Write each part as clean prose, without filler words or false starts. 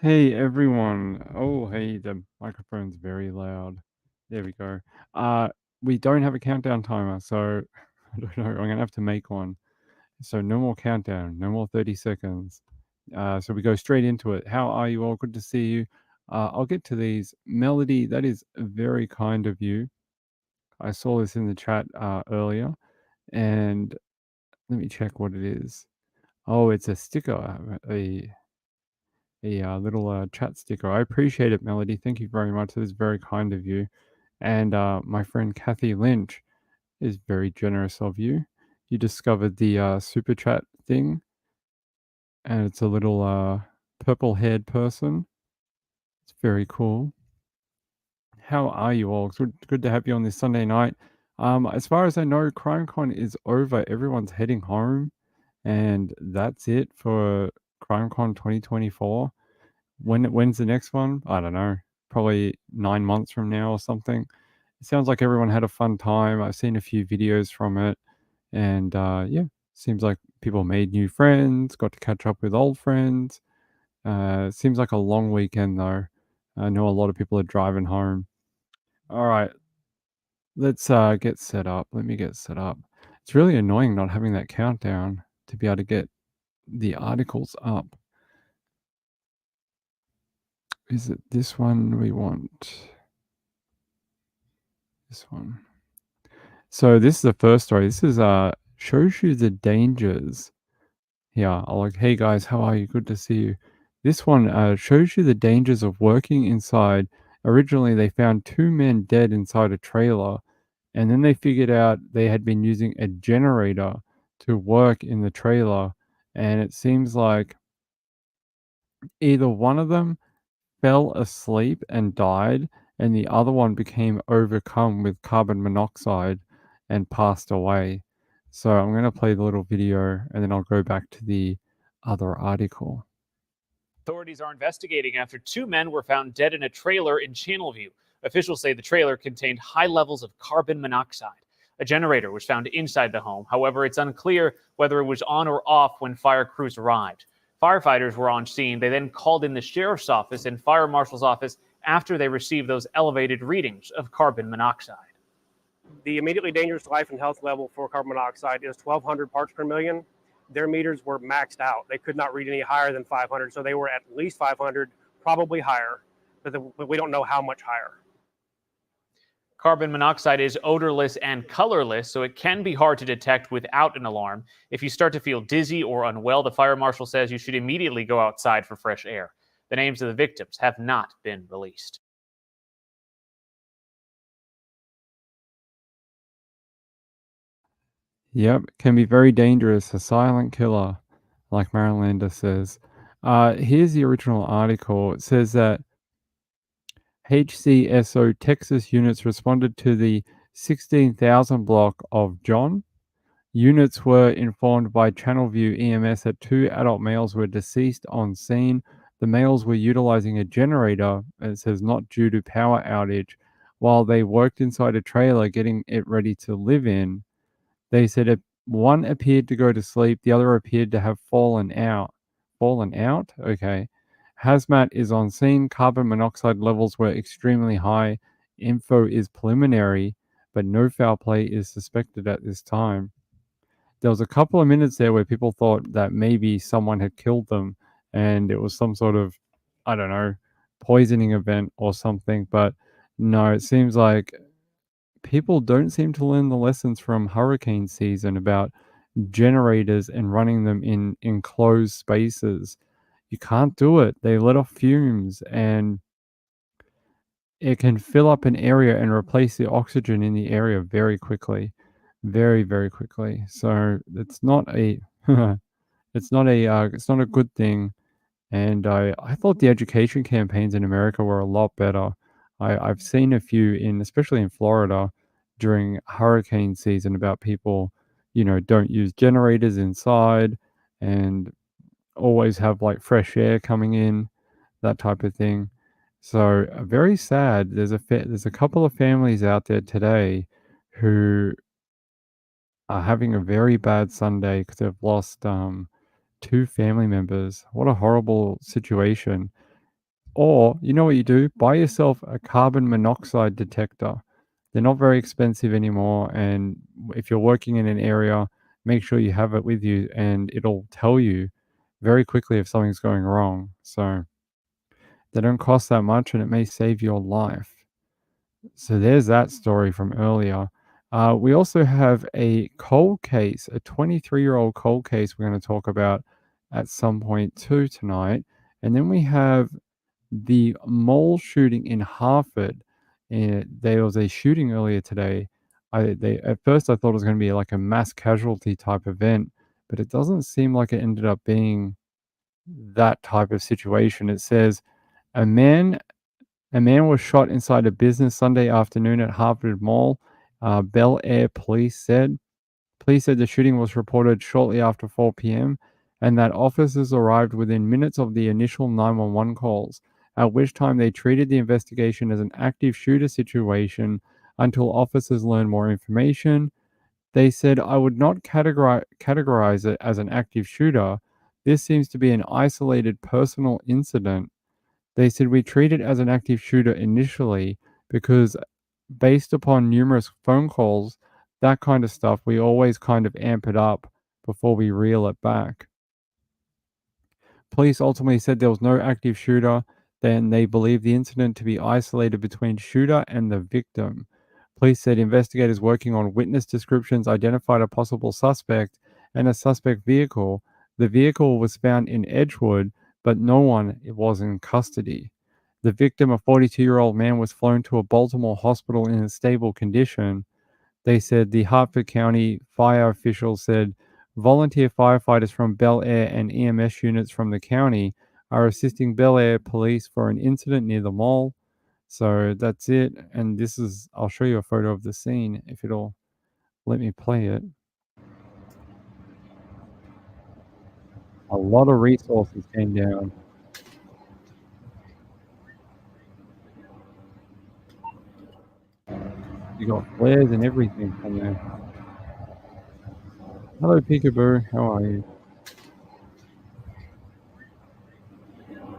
Hey everyone. Oh, hey, the microphone's very loud. There we go. Uh, we don't have a countdown timer, so I don't know. I'm gonna have to make one. So no more countdown, no more 30 seconds. So we go straight into it. How are you all? Good to see you. I'll get to these. Melody, that is very kind of you. I saw this in the chat earlier, and let me check what it is. Oh, it's a sticker, a little chat sticker. I appreciate it, Melody. Thank you very much. That is very kind of you. And my friend Kathy Lynch is very generous of you. You discovered the super chat thing, and it's a little purple haired person. It's very cool. How are you all? It's good to have you on this Sunday night. As far as I know, CrimeCon is over. Everyone's heading home, and that's it for CrimeCon 2024. When's the next one? I don't know. Probably 9 months from now or something. It sounds like everyone had a fun time. I've seen a few videos from it, and yeah, seems like people made new friends, got to catch up with old friends. Seems like a long weekend though. I know a lot of people are driving home. All right, let's get set up. Let me get set up. It's really annoying not having that countdown to be able to get the articles up. Is it this one we want? This one. So this is the first story. This is shows you the dangers. Yeah, I like, hey guys, how are you? Good to see you. This one shows you the dangers of working inside. Originally, they found two men dead inside a trailer, and then they figured out they had been using a generator to work in the trailer. And it seems like either one of them fell asleep and died, and the other one became overcome with carbon monoxide and passed away. So I'm going to play the little video and then I'll go back to the other article. Authorities are investigating after two men were found dead in a trailer in Channelview. Officials say the trailer contained high levels of carbon monoxide. A generator was found inside the home. However, it's unclear whether it was on or off when fire crews arrived. Firefighters were on scene. They then called in the sheriff's office and fire marshal's office after they received those elevated readings of carbon monoxide. The immediately dangerous life and health level for carbon monoxide is 1,200 parts per million. Their meters were maxed out. They could not read any higher than 500, so they were at least 500, probably higher, but we don't know how much higher. Carbon monoxide is odorless and colorless, so it can be hard to detect without an alarm. If you start to feel dizzy or unwell, the fire marshal says you should immediately go outside for fresh air. The names of the victims have not been released. Yep, can be very dangerous. A silent killer, like Marilander says. Here's the original article. It says that HCSO Texas units responded to the 16,000 block of John. Units were informed by Channelview EMS that two adult males were deceased on scene. The males were utilizing a generator, it says not due to power outage, while they worked inside a trailer getting it ready to live in. They said one appeared to go to sleep, the other appeared to have fallen out. Fallen out? Okay. Hazmat is on scene. Carbon monoxide levels were extremely high. Info is preliminary, but no foul play is suspected at this time. There was a couple of minutes there where people thought that maybe someone had killed them and it was some sort of, I don't know, poisoning event or something. But no, it seems like people don't seem to learn the lessons from hurricane season about generators and running them in enclosed spaces. You can't do it. They let off fumes and it can fill up an area and replace the oxygen in the area very quickly. Very, very quickly. So it's not a it's not a good thing. And I thought the education campaigns in America were a lot better. I've seen a few in, especially in Florida, during hurricane season about people, don't use generators inside and always have like fresh air coming in, that type of thing. So very sad. There's a couple of families out there today who are having a very bad Sunday because they've lost two family members. What a horrible situation. Or, you know what you do? Buy yourself a carbon monoxide detector. They're not very expensive anymore. And if you're working in an area, make sure you have it with you and it'll tell you very quickly if something's going wrong. So they don't cost that much and it may save your life. So there's that story from earlier. We also have a cold case, a 23-year-old cold case we're going to talk about at some point too tonight. And then we have the mall shooting in Hartford. And there was a shooting earlier today. At first I thought it was going to be like a mass casualty type event, but it doesn't seem like it ended up being that type of situation. It says a man was shot inside a business Sunday afternoon at Hartford Mall. Bel Air police said. Police said the shooting was reported shortly after 4 p.m. and that officers arrived within minutes of the initial 911 calls, at which time they treated the investigation as an active shooter situation until officers learned more information. They said, I would not categorize it as an active shooter. This seems to be an isolated personal incident. They said, we treat it as an active shooter initially because based upon numerous phone calls, that kind of stuff, we always kind of amp it up before we reel it back. Police ultimately said there was no active shooter, then they believe the incident to be isolated between shooter and the victim. Police said investigators working on witness descriptions identified a possible suspect and a suspect vehicle. The vehicle was found in Edgewood, but no one was in custody. The victim, a 42-year-old man, was flown to a Baltimore hospital in a stable condition. They said the Hartford County fire officials said volunteer firefighters from Bel Air and EMS units from the county are assisting Bel Air police for an incident near the mall. So that's it. And I'll show you a photo of the scene if it'll let me play it. A lot of resources came down. You got flares and everything from there. Hello, Peekaboo. How are you?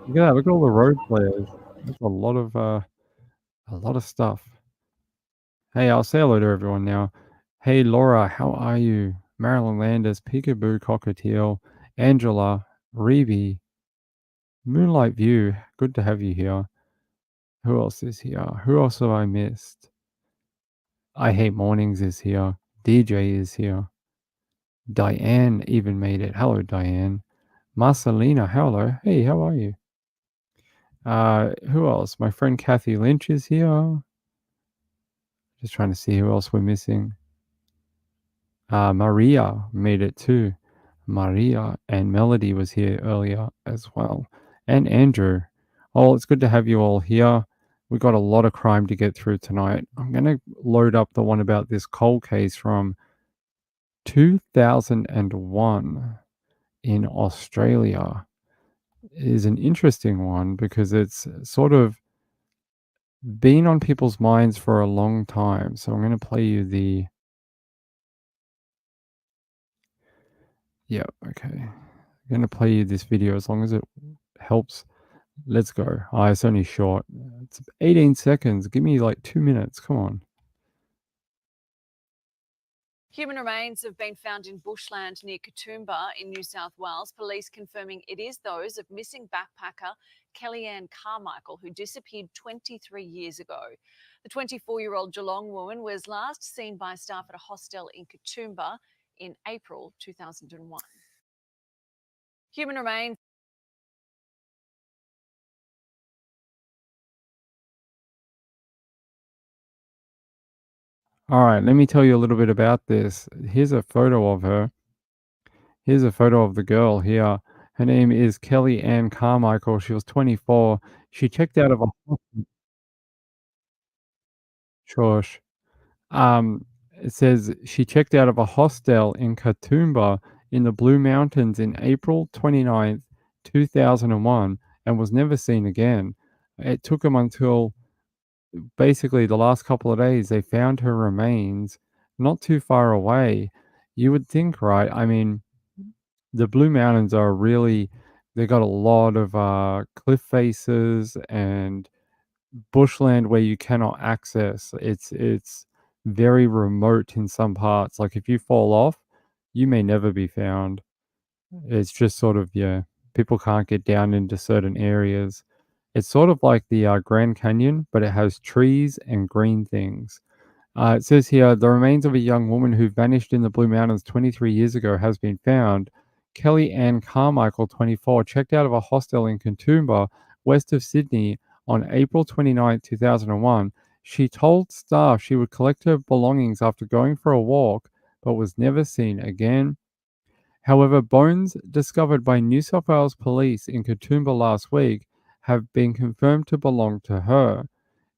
Look at that. Look at all the road flares. That's a lot of stuff. Hey, I'll say hello to everyone now. Hey, Laura, how are you? Marilyn Landis, Peekaboo Cockatiel, Angela, Reeby, Moonlight View. Good to have you here. Who else is here? Who else have I missed? I Hate Mornings is here. DJ is here. Diane even made it. Hello, Diane. Marcelina, hello. Hey, how are you? Who else? My friend Kathy Lynch is here. Just trying to see who else we're missing. Maria made it too. Maria and Melody was here earlier as well. And Andrew. Oh, it's good to have you all here. We got a lot of crime to get through tonight. I'm going to load up the one about this cold case from 2001 in Australia. It is an interesting one because it's sort of been on people's minds for a long time. So I'm going to play you the... Yeah, okay. I'm going to play you this video as long as it helps. Let's go. It's only short. It's 18 seconds. Give me like 2 minutes. Come on. Human remains have been found in bushland near Katoomba in New South Wales. Police confirming it is those of missing backpacker Kellyanne Carmichael, who disappeared 23 years ago. The 24-year-old Geelong woman was last seen by staff at a hostel in Katoomba in April 2001. Human remains. All right, let me tell you a little bit about this. Here's a photo of her. Here's a photo of the girl here. Her name is Kelly Ann Carmichael. She was 24. She checked out of a... Shush. It says she checked out of a hostel in Katoomba in the Blue Mountains in April 29th, 2001, and was never seen again. It took them until basically the last couple of days they found her remains not too far away. You would think, right? I mean, the Blue Mountains are really They got a lot of cliff faces and bushland where you cannot access. It's very remote in some parts. Like if you fall off, you may never be found. It's just sort of, yeah, people can't get down into certain areas. It's sort of like the Grand Canyon, but it has trees and green things. It says here the remains of a young woman who vanished in the Blue Mountains 23 years ago has been found. Kelly Ann Carmichael, 24, checked out of a hostel in Katoomba, west of Sydney, on April 29, 2001. She told staff she would collect her belongings after going for a walk, but was never seen again. However, bones discovered by New South Wales police in Katoomba last week have been confirmed to belong to her.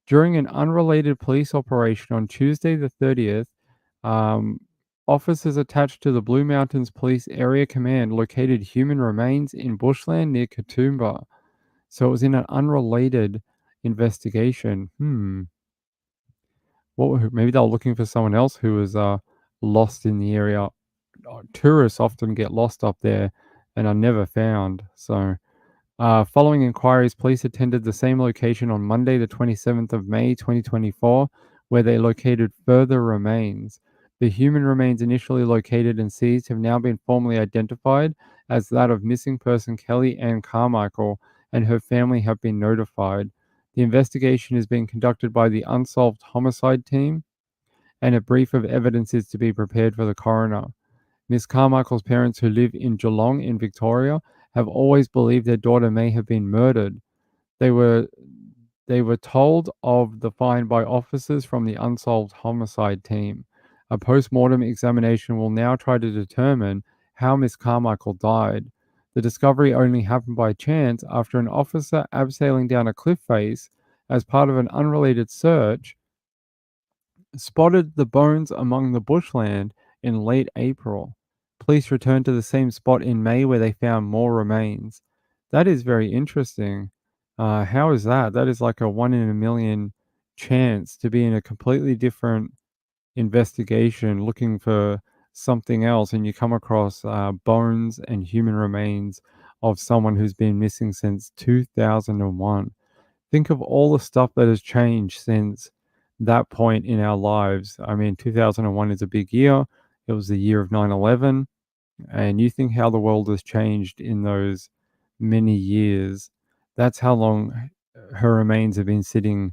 During an unrelated police operation on Tuesday the 30th, officers attached to the Blue Mountains Police Area Command located human remains in bushland near Katoomba. So it was in an unrelated investigation. Maybe they were looking for someone else who was lost in the area. Tourists often get lost up there and are never found. So following inquiries, police attended the same location on Monday, the 27th of May, 2024, where they located further remains. The human remains initially located and seized have now been formally identified as that of missing person Kelly Ann Carmichael, and her family have been notified. The investigation is being conducted by the Unsolved Homicide Team, and a brief of evidence is to be prepared for the coroner. Miss Carmichael's parents, who live in Geelong in Victoria, have always believed their daughter may have been murdered. They were told of the find by officers from the Unsolved Homicide Team. A post-mortem examination will now try to determine how Miss Carmichael died. The discovery only happened by chance after an officer abseiling down a cliff face as part of an unrelated search spotted the bones among the bushland in late April. Police returned to the same spot in May where they found more remains. That is very interesting. How is that? That is like a 1 in a million chance to be in a completely different investigation looking for something else, and you come across bones and human remains of someone who's been missing since 2001. Think of all the stuff that has changed since that point in our lives. I mean, 2001 is a big year. It was the year of 9/11, and you think how the world has changed in those many years. That's how long her remains have been sitting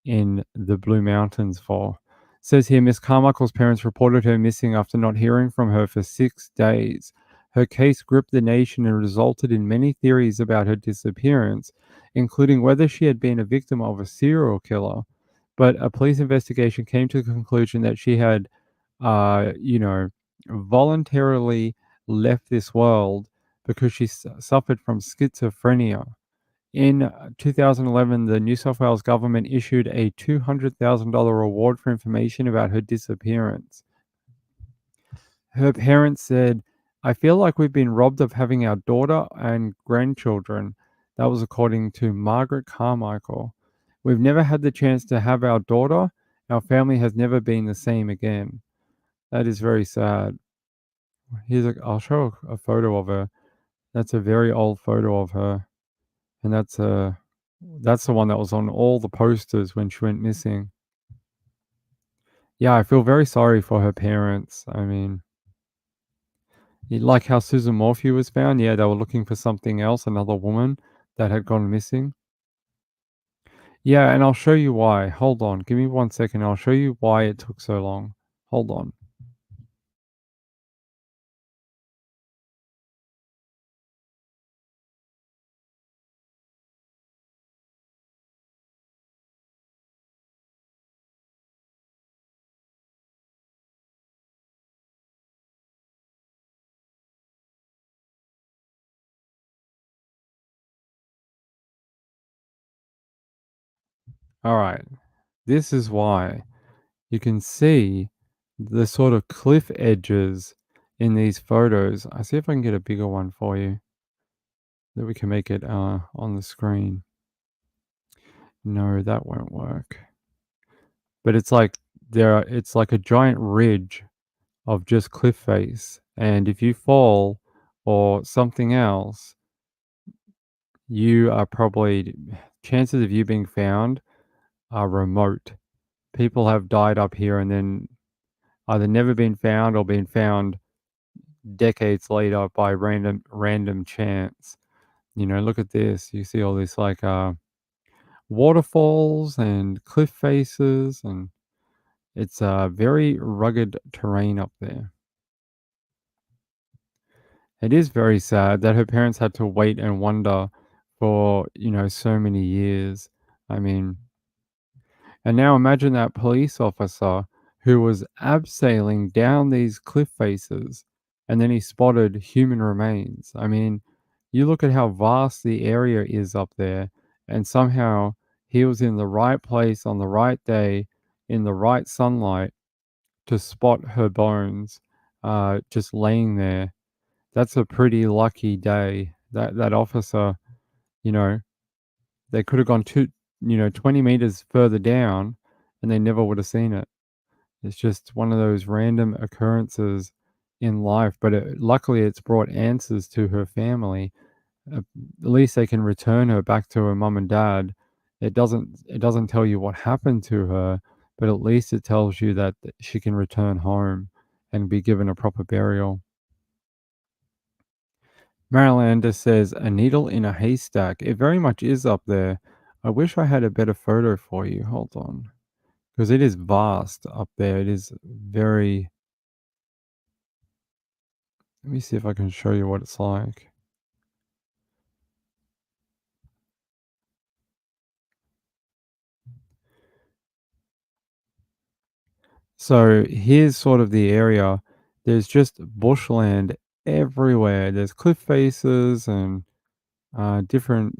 in the Blue Mountains for. It says here, Miss Carmichael's parents reported her missing after not hearing from her for 6 days. Her case gripped the nation and resulted in many theories about her disappearance, including whether she had been a victim of a serial killer. But a police investigation came to the conclusion that she had, you know, voluntarily left this world because she suffered from schizophrenia. In 2011, the New South Wales government issued a $200,000 reward for information about her disappearance. Her parents said, I feel like we've been robbed of having our daughter and grandchildren. That was according to Margaret Carmichael. We've never had the chance to have our daughter. Our family has never been the same again. That is very sad. I'll show a photo of her. That's a very old photo of her. And that's the one that was on all the posters when she went missing. Yeah, I feel very sorry for her parents. I mean, like how Susan Morphew was found. Yeah, they were looking for something else, another woman that had gone missing. Yeah, and I'll show you why. Hold on. Give me 1 second. I'll show you why it took so long. Hold on. All right. This is why. You can see the sort of cliff edges in these photos. I see if I can get a bigger one for you that we can make it on the screen. No, that won't work. But it's like it's like a giant ridge of just cliff face, and if you fall or something else, you are probably, chances of you being found are remote. People have died up here and then either never been found or been found decades later by random chance. Look at this. You see all this like waterfalls and cliff faces, and it's very rugged terrain up there. It is very sad that her parents had to wait and wonder for, so many years. I mean, and now imagine that police officer who was abseiling down these cliff faces and then he spotted human remains. I mean, you look at how vast the area is up there, and somehow he was in the right place on the right day in the right sunlight to spot her bones just laying there. That's a pretty lucky day. That officer, you know, they could have gone 20 meters further down and they never would have seen it. It's just one of those random occurrences in life, but luckily it's brought answers to her family. At least they can return her back to her mum and dad. It doesn't tell you what happened to her, but at least it tells you that she can return home and be given a proper burial. Marilander says, a needle in a haystack. It very much is up there. I wish I had a better photo for you. Hold on. Because it is vast up there. It is very... Let me see if I can show you what it's like. So here's sort of the area. There's just bushland everywhere. There's cliff faces and different,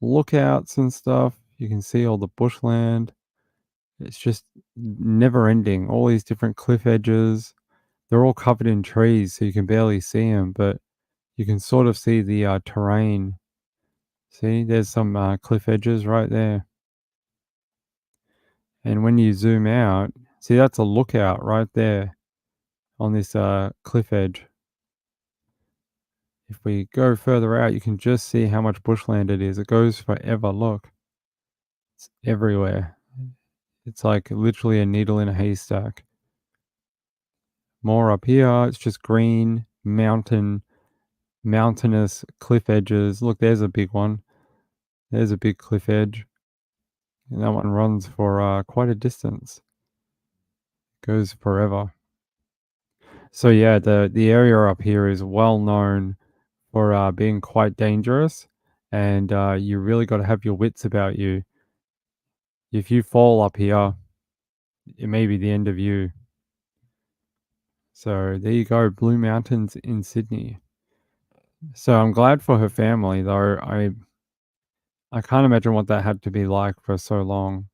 lookouts and stuff. You can see all the bushland. It's just never ending. All these different cliff edges. They're all covered in trees, so you can barely see them, but you can sort of see the terrain. See, there's some cliff edges right there. And when you zoom out, see, that's a lookout right there on this cliff edge. If we go further out, you can just see how much bushland it is. It goes forever. Look, it's everywhere. It's like literally a needle in a haystack. More up here, it's just green, mountainous cliff edges. Look, there's a big one. There's a big cliff edge. And that one runs for quite a distance. Goes forever. So yeah, the area up here is well known for being quite dangerous, and you really got to have your wits about you. If you fall up here, it may be the end of you. So there you go, Blue Mountains in Sydney. So I'm glad for her family, though. I can't imagine what that had to be like for so long.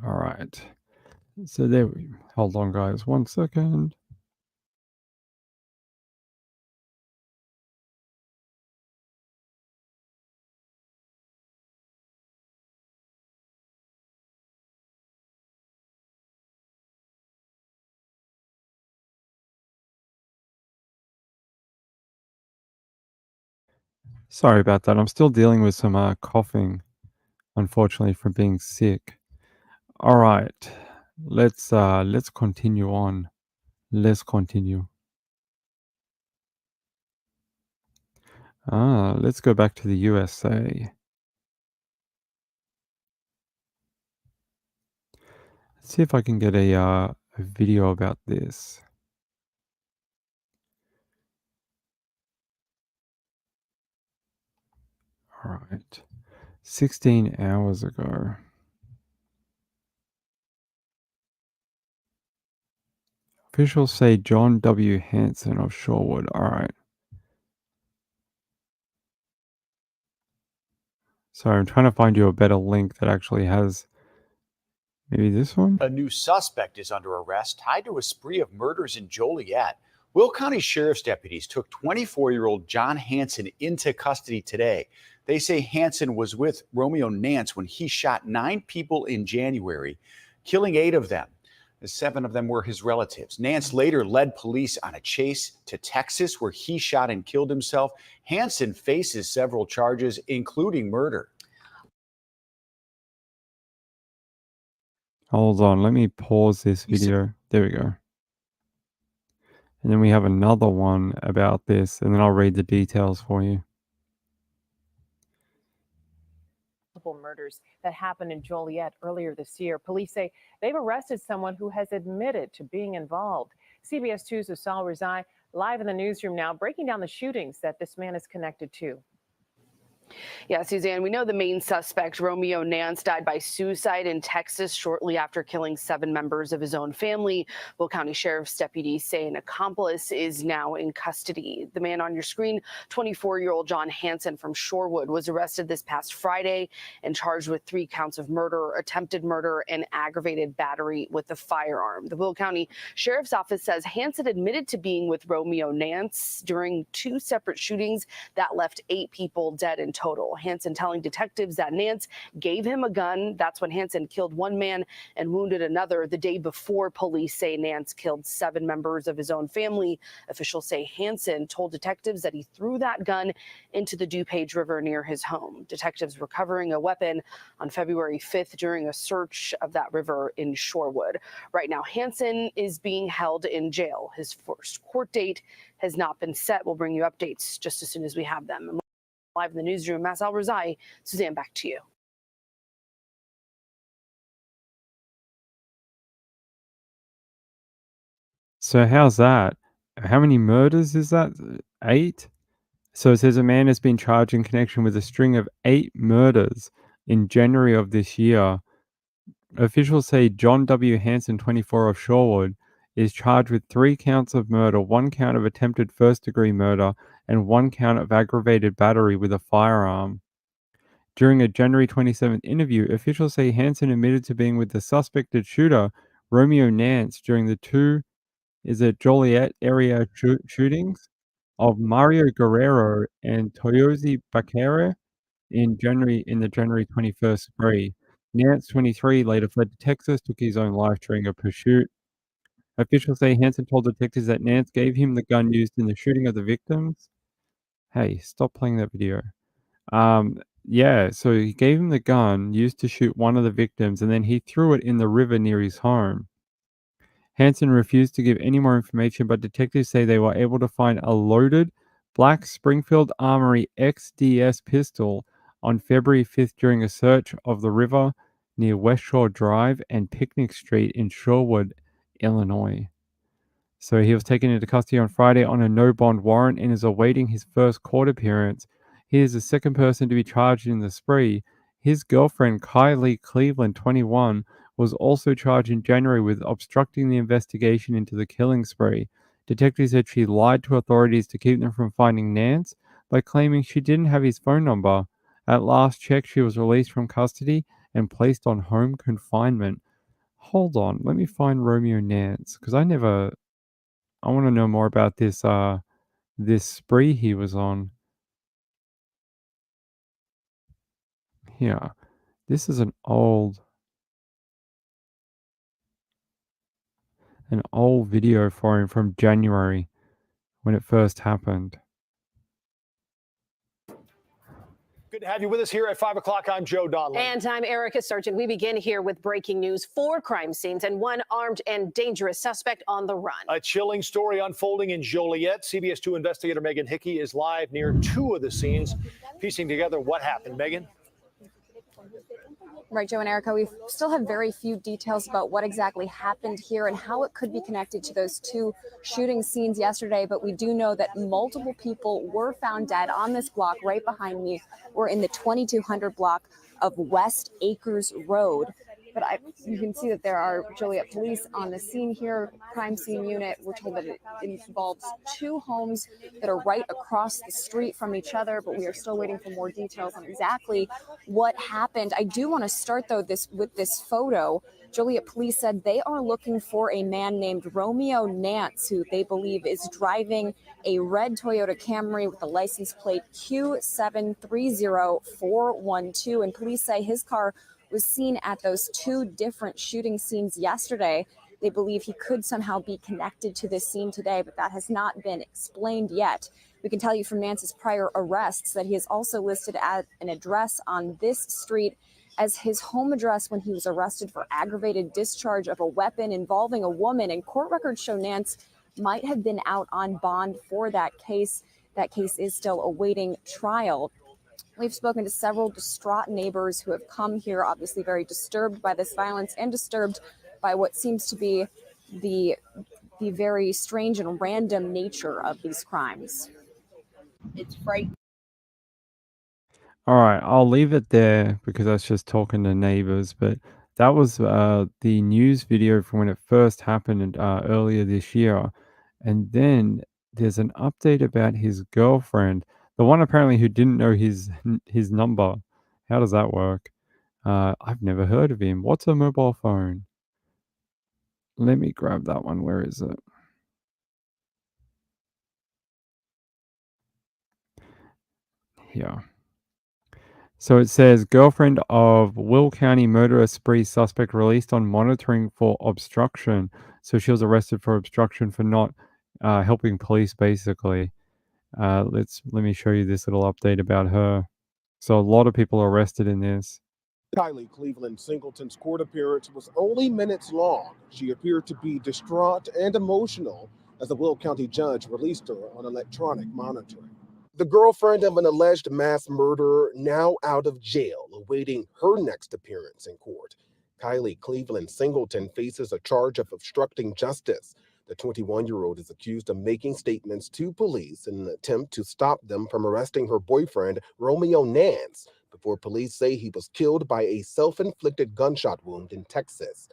All right. So there we hold on, guys. 1 second. Sorry about that. I'm still dealing with some coughing, unfortunately, from being sick. All right. Let's continue on. Let's continue. Let's go back to the USA. Let's see if I can get a video about this. All right. 16 hours ago. Officials say John W. Hanson of Shorewood. All right. So I'm trying to find you a better link that actually has maybe this one. A new suspect is under arrest tied to a spree of murders in Joliet. Will County Sheriff's deputies took 24-year-old John Hanson into custody today. They say Hanson was with Romeo Nance when he shot 9 people in January, killing 8 of them. 7 of them were his relatives. Nance later led police on a chase to Texas, where he shot and killed himself. Hansen faces several charges, including murder. Hold on, let me pause this video. There we go. And then we have another one about this, and then I'll read the details for you. Multiple murders that happened in Joliet earlier this year. Police say they've arrested someone who has admitted to being involved. CBS 2's Asal Rizai live in the newsroom now, breaking down the shootings that this man is connected to. Yeah, Suzanne, we know the main suspect, Romeo Nance, died by suicide in Texas shortly after killing 7 members of his own family. Will County Sheriff's deputies say an accomplice is now in custody. The man on your screen, 24-year-old John Hansen from Shorewood, was arrested this past Friday and charged with 3 counts of murder, attempted murder, and aggravated battery with a firearm. The Will County Sheriff's Office says Hansen admitted to being with Romeo Nance during 2 separate shootings that left 8 people dead in total. Hansen telling detectives that Nance gave him a gun. That's when Hansen killed 1 man and wounded another the day before police say Nance killed 7 members of his own family. Officials say Hansen told detectives that he threw that gun into the DuPage River near his home. Detectives recovering a weapon on February 5th during a search of that river in Shorewood. Right now, Hansen is being held in jail. His first court date has not been set. We'll bring you updates just as soon as we have them. Live in the newsroom, Asal Rizai. Suzanne, back to you. So how's that? How many murders is that? 8? So it says a man has been charged in connection with a string of 8 murders in January of this year. Officials say John W. Hansen, 24, of Shorewood, is charged with 3 counts of murder, 1 count of attempted first-degree murder, and 1 count of aggravated battery with a firearm. During a January 27th interview, officials say Hansen admitted to being with the suspected shooter, Romeo Nance, during the 2 Joliet area shootings of Mario Guerrero and Toyosi Bakere in the January 21st spree. Nance, 23, later fled to Texas, took his own life during a pursuit. Officials say Hansen told detectives that Nance gave him the gun used in the shooting of the victims. Hey, stop playing that video. Yeah, so he gave him the gun used to shoot one of the victims, and then he threw it in the river near his home. Hansen refused to give any more information, but detectives say they were able to find a loaded black Springfield Armory XDS pistol on February 5th during a search of the river near West Shore Drive and Picnic Street in Shorewood, Illinois. So he was taken into custody on Friday on a no-bond warrant and is awaiting his first court appearance. He is the second person to be charged in the spree. His girlfriend, Kylie Cleveland, 21, was also charged in January with obstructing the investigation into the killing spree. Detectives said she lied to authorities to keep them from finding Nance by claiming she didn't have his phone number. At last check, she was released from custody and placed on home confinement. Hold on, let me find Romeo Nance, because I want to know more about this spree he was on. Here, this is an old video for him from January when it first happened. Good to have you with us here at 5 o'clock. I'm Joe Donlin. And I'm Erica Sargent. We begin here with breaking news: 4 crime scenes and 1 armed and dangerous suspect on the run. A chilling story unfolding in Joliet. CBS 2 investigator Megan Hickey is live near 2 of the scenes, piecing together what happened. Megan? Right, Joe and Erica, we still have very few details about what exactly happened here and how it could be connected to those 2 shooting scenes yesterday, but we do know that multiple people were found dead on this block right behind me. We're in the 2200 block of West Acres Road. But you can see that there are Joliet police on the scene here, crime scene unit. We're told that it involves 2 homes that are right across the street from each other, but we are still waiting for more details on exactly what happened. I do want to start, though, with this photo. Joliet police said they are looking for a man named Romeo Nance, who they believe is driving a red Toyota Camry with the license plate Q730412. And police say his car was seen at those 2 different shooting scenes yesterday. they believe he could somehow be connected to this scene today, but that has not been explained yet. We can tell you from Nance's prior arrests that he is also listed at an address on this street as his home address when he was arrested for aggravated discharge of a weapon involving a woman. And court records show Nance might have been out on bond for that case. That case is still awaiting trial. We've spoken to several distraught neighbors who have come here, obviously very disturbed by this violence and disturbed by what seems to be the very strange and random nature of these crimes. It's frightening. All right, I'll leave it there because that's just talking to neighbors. But that was the news video from when it first happened earlier this year. And then there's an update about his girlfriend, the one apparently who didn't know his number. How does that work? I've never heard of him. What's a mobile phone? Let me grab that one. Where is it? Here. So it says, girlfriend of Will County murder spree suspect released on monitoring for obstruction. So she was arrested for obstruction for not helping police, basically. Let me show you this little update about her. So a lot of people are arrested in this. Kylie Cleveland Singleton's court appearance was only minutes long. She appeared to be distraught and emotional as the Will County judge released her on electronic monitoring. The girlfriend of an alleged mass murderer now out of jail, awaiting her next appearance in court. Kylie Cleveland Singleton faces a charge of obstructing justice. The 21-year-old is accused of making statements to police in an attempt to stop them from arresting her boyfriend, Romeo Nance, before police say he was killed by a self-inflicted gunshot wound in Texas.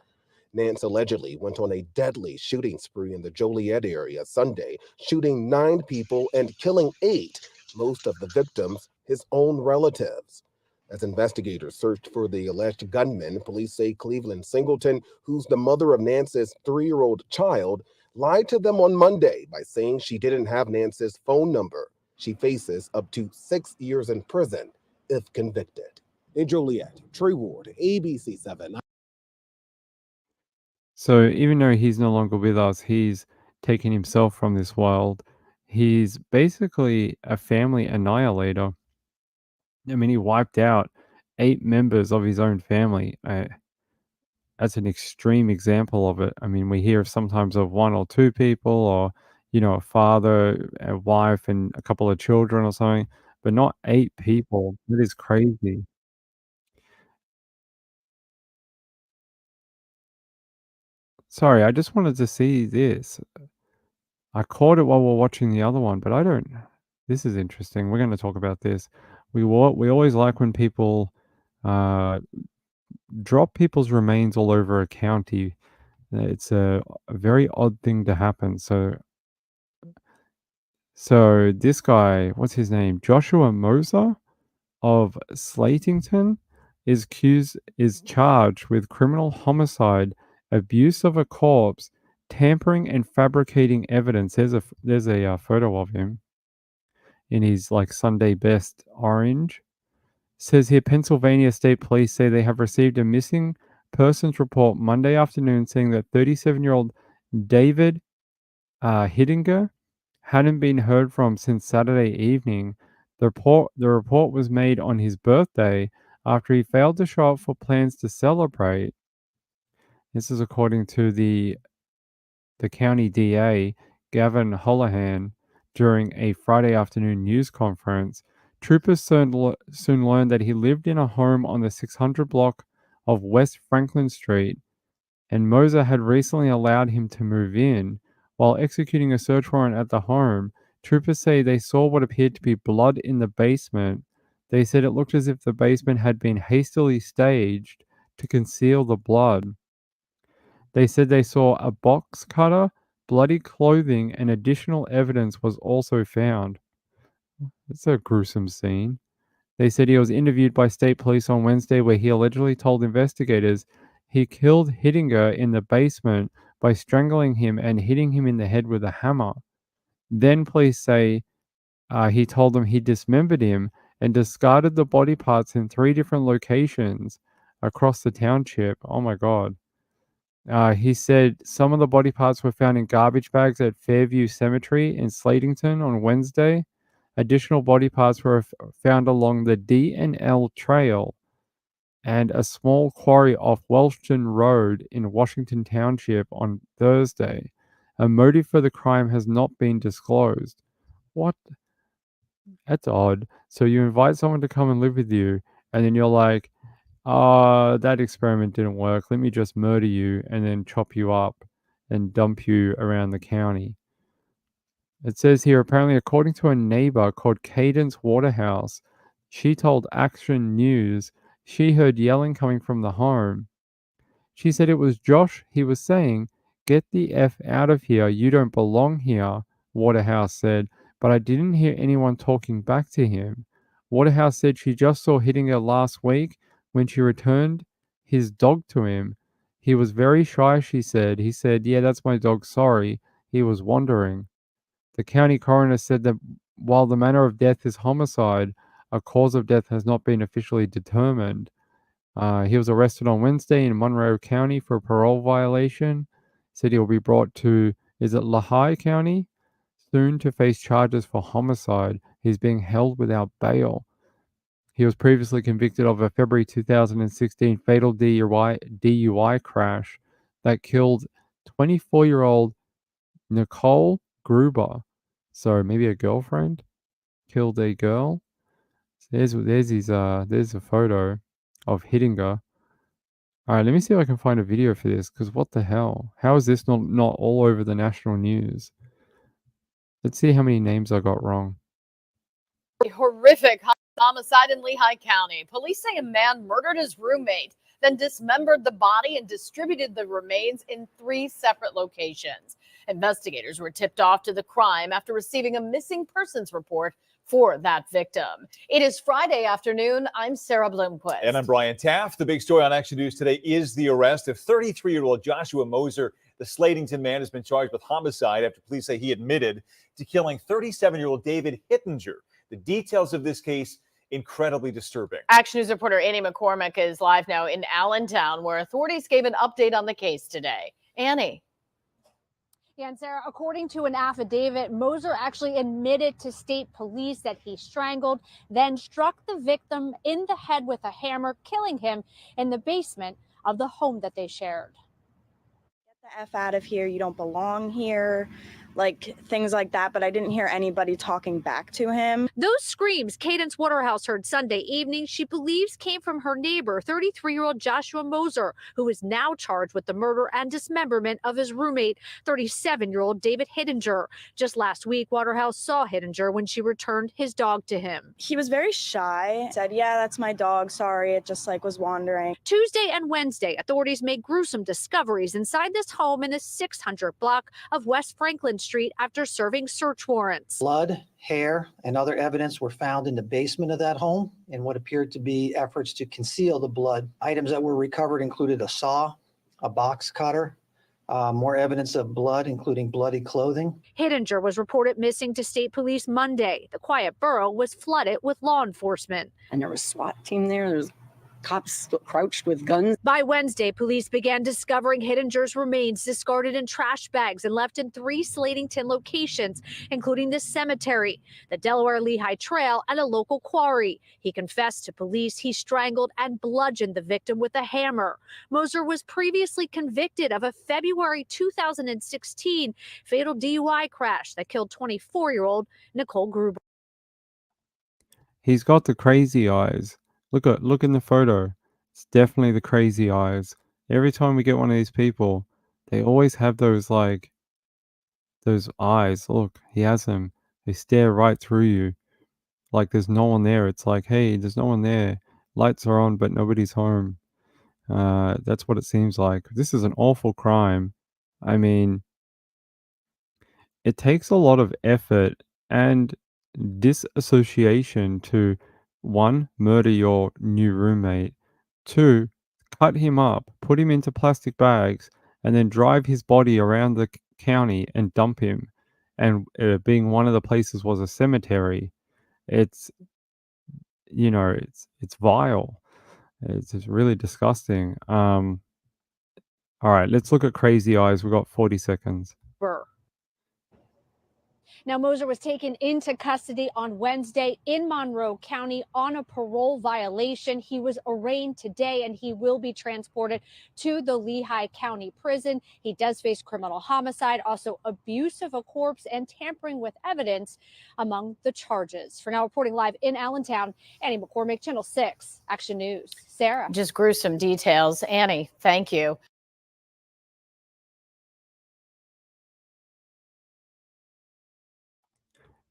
Nance allegedly went on a deadly shooting spree in the Joliet area Sunday, shooting 9 people and killing 8, most of the victims his own relatives. As investigators searched for the alleged gunman, police say Cleveland Singleton, who's the mother of Nance's 3-year-old child, lied to them on Monday by saying she didn't have Nance's phone number. She faces up to 6 years in prison if convicted. In Joliet, Trey Ward, ABC 7. So even though he's no longer with us, he's taken himself from this world. He's basically a family annihilator. I mean, he wiped out 8 members of his own family. That's an extreme example of it. I mean, we hear sometimes of 1 or 2 people, or a father, a wife, and a couple of children or something, but not 8 people. That is crazy. Sorry, I just wanted to see this. I caught it while we're watching the other one, but I don't. This is interesting. We're going to talk about this. We always like when people drop people's remains all over a county. It's a very odd thing to happen. So this guy, what's his name? Joshua Moser of Slatington is charged with criminal homicide, abuse of a corpse, tampering and fabricating evidence. There's a photo of him in his like Sunday best orange. Says here, Pennsylvania State Police say they have received a missing persons report Monday afternoon saying that 37-year-old David Hittinger hadn't been heard from since Saturday evening. The report was made on his birthday after he failed to show up for plans to celebrate. This is according to the county DA, Gavin Holohan, during a Friday afternoon news conference. Troopers soon learned that he lived in a home on the 600 block of West Franklin Street, and Moser had recently allowed him to move in. While executing a search warrant at the home, troopers say they saw what appeared to be blood in the basement. They said it looked as if the basement had been hastily staged to conceal the blood. They said they saw a box cutter, bloody clothing, and additional evidence was also found. It's a gruesome scene. They said he was interviewed by state police on Wednesday, where he allegedly told investigators he killed Hittinger in the basement by strangling him and hitting him in the head with a hammer. Then police say he told them he dismembered him and discarded the body parts in 3 different locations across the township. Oh my God. He said some of the body parts were found in garbage bags at Fairview Cemetery in Slatington on Wednesday. Additional body parts were found along the D&L Trail and a small quarry off Welshton Road in Washington Township on Thursday. A motive for the crime has not been disclosed. What? That's odd. So you invite someone to come and live with you, and then you're like, that experiment didn't work. Let me just murder you and then chop you up and dump you around the county. It says here, apparently, according to a neighbor called Cadence Waterhouse, she told Action News she heard yelling coming from the home. She said it was Josh. He was saying, "Get the F out of here. You don't belong here," Waterhouse said, but I didn't hear anyone talking back to him. Waterhouse said she just saw Hittinger last week when she returned his dog to him. He was very shy, she said. He said, "Yeah, that's my dog, sorry. He was wandering." The county coroner said that while the manner of death is homicide, a cause of death has not been officially determined. He was arrested on Wednesday in Monroe County for a parole violation. Said he will be brought to, is it Lehigh County? Soon to face charges for homicide. He's being held without bail. He was previously convicted of a February 2016 fatal DUI crash that killed 24-year-old Nicole Gruber. So maybe a girlfriend killed a girl. There's a photo of Hittinger. All right, let me see if I can find a video for this, because what the hell? How is this not all over the national news? Let's see how many names I got wrong. A horrific homicide in Lehigh County. Police say a man murdered his roommate, then dismembered the body and distributed the remains in 3 separate locations. Investigators were tipped off to the crime after receiving a missing persons report for that victim. It is Friday afternoon. I'm Sarah Bloomquist. And I'm Brian Taft. The big story on Action News today is the arrest of 33-year-old Joshua Moser. The Slatington man has been charged with homicide after police say he admitted to killing 37-year-old David Hittinger. The details of this case, incredibly disturbing. Action News reporter Annie McCormick is live now in Allentown, where authorities gave an update on the case today. Annie. Yeah, and Sarah, according to an affidavit, Moser actually admitted to state police that he strangled, then struck the victim in the head with a hammer, killing him in the basement of the home that they shared. Get the F out of here. You don't belong here. Like things like that, but I didn't hear anybody talking back to him. Those screams Cadence Waterhouse heard Sunday evening, she believes came from her neighbor, 33-year-old Joshua Moser, who is now charged with the murder and dismemberment of his roommate, 37-year-old David Hittinger. Just last week, Waterhouse saw Hittinger when she returned his dog to him. He was very shy. Said, "Yeah, that's my dog. Sorry, it just was wandering." Tuesday and Wednesday, authorities made gruesome discoveries inside this home in the 600 block of West Franklin Street after serving search warrants. Blood, hair, and other evidence were found in the basement of that home in what appeared to be efforts to conceal the blood. Items that were recovered included a saw, a box cutter, more evidence of blood, including bloody clothing. Hittinger was reported missing to state police Monday. The quiet borough was flooded with law enforcement. And there was a SWAT team there. There was cops crouched with guns. By Wednesday, police began discovering Hittinger's remains discarded in trash bags and left in 3 Slatington locations, including the cemetery, the Delaware-Lehigh Trail, and a local quarry. He confessed to police he strangled and bludgeoned the victim with a hammer. Moser was previously convicted of a February 2016 fatal DUI crash that killed 24-year-old Nicole Gruber. He's got the crazy eyes. Look in the photo. It's definitely the crazy eyes. Every time we get one of these people, they always have those eyes. Look, he has them. They stare right through you. Like there's no one there. It's like, hey, there's no one there. Lights are on, but nobody's home. That's what it seems like. This is an awful crime. I mean, it takes a lot of effort and disassociation to 1, murder your new roommate, 2, cut him up, put him into plastic bags, and then drive his body around the county and dump him. And being one of the places was a cemetery. It's vile. It's really disgusting. All right, let's look at Crazy Eyes. We've got 40 seconds. Burr. Now, Moser was taken into custody on Wednesday in Monroe County on a parole violation. He was arraigned today and he will be transported to the Lehigh County Prison. He does face criminal homicide, also abuse of a corpse, and tampering with evidence among the charges. For now, reporting live in Allentown, Annie McCormick, Channel 6 Action News. Sarah. Just gruesome details. Annie, thank you.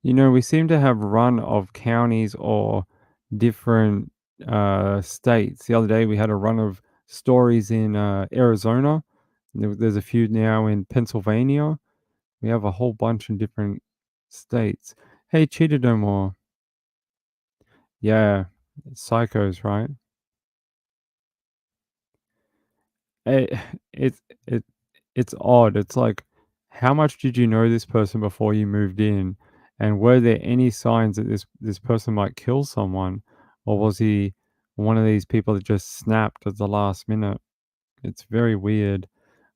You know, we seem to have run of counties or different states. The other day we had a run of stories in Arizona. There's a few now in Pennsylvania. We have a whole bunch in different states. Hey, Cheetah. Yeah, psychos, right? It, it's it it's odd. It's like, how much did you know this person before you moved in, and were there any signs that this person might kill someone, or was he one of these people that just snapped at the last minute? It's very weird.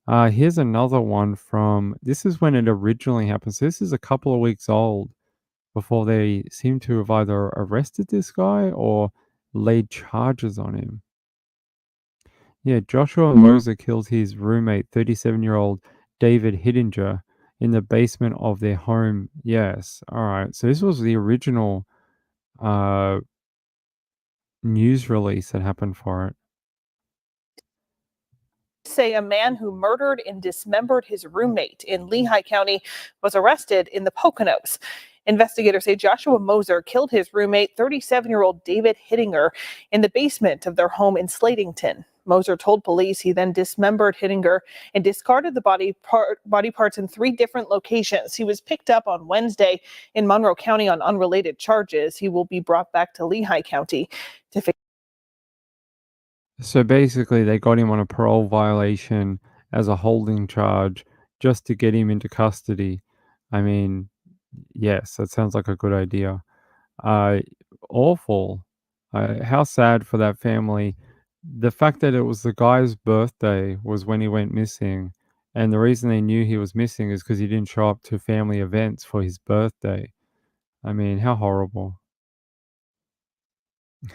Here's another one from, this is when it originally happened. So this is a couple of weeks old before they seem to have either arrested this guy or laid charges on him. Yeah, Joshua Moser killed his roommate, 37-year-old David Hittinger, in the basement of their home. Yes, all right. So this was the original news release that happened for it. Say a man who murdered and dismembered his roommate in Lehigh County was arrested in the Poconos. Investigators say Joshua Moser killed his roommate, 37-year-old David Hittinger, in the basement of their home in Slatington. Moser told police he then dismembered Hittinger and discarded the body parts in 3 different locations. He was picked up on Wednesday in Monroe County on unrelated charges. He will be brought back to Lehigh County to face. So basically, they got him on a parole violation as a holding charge just to get him into custody. I mean, yes, that sounds like a good idea. Awful. How sad for that family. The fact that it was the guy's birthday was when he went missing, and the reason they knew he was missing is because he didn't show up to family events for his birthday. I mean, how horrible.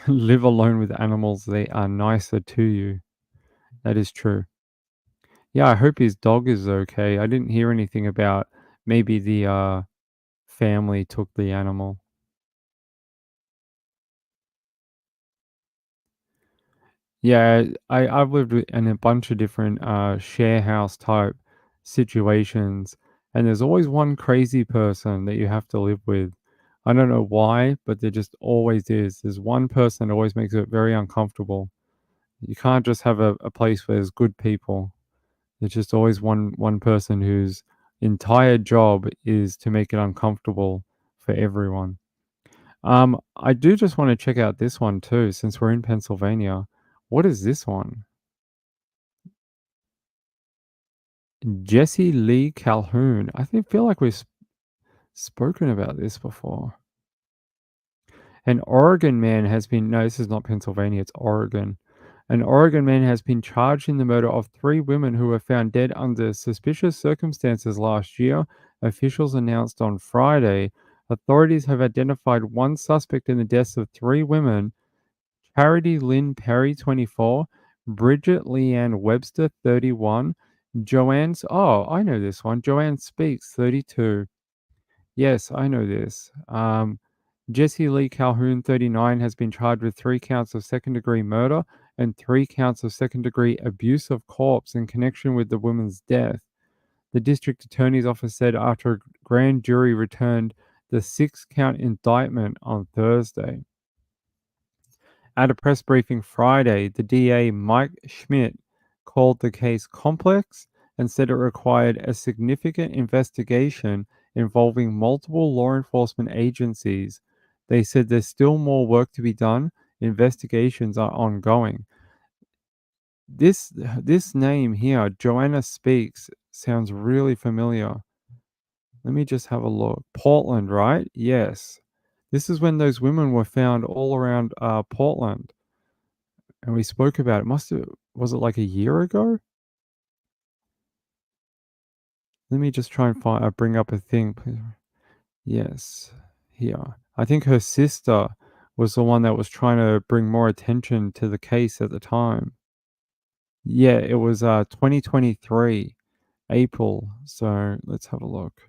Live alone with animals, they are nicer to you. That is true. Yeah, I hope his dog is okay. I didn't hear anything about maybe the family took the animal. Yeah, I've lived in a bunch of different share house type situations, and there's always one crazy person that you have to live with. I don't know why, but there just always is. There's one person that always makes it very uncomfortable. You can't just have a place where there's good people. There's just always one person whose entire job is to make it uncomfortable for everyone. I do just want to check out this one too, since we're in Pennsylvania. What is this one? Jesse Lee Calhoun. Feel like we've spoken about this before. An Oregon man has been, no, this is not Pennsylvania, it's Oregon. An Oregon man has been charged in the murder of 3 women who were found dead under suspicious circumstances last year, officials announced on Friday. Authorities have identified one suspect in the deaths of 3 women: Charity Lynn Perry, 24, Bridget Leanne Webster, 31, I know this one, Joanne Speaks, 32. Yes, I know this. Jesse Lee Calhoun, 39, has been charged with 3 counts of second-degree murder and 3 counts of second-degree abuse of corpse in connection with the woman's death. The district attorney's office said after a grand jury returned the 6-count indictment on Thursday. At a press briefing Friday, the DA, Mike Schmidt, called the case complex and said it required a significant investigation involving multiple law enforcement agencies. They said there's still more work to be done. Investigations are ongoing. This name here, Joanna Speaks, sounds really familiar. Let me just have a look. Portland, right? Yes. This is when those women were found all around Portland. And we spoke about it. Was it like a year ago? Let me just try and bring up a thing. Yes, here. I think her sister was the one that was trying to bring more attention to the case at the time. Yeah, it was 2023 April. So let's have a look.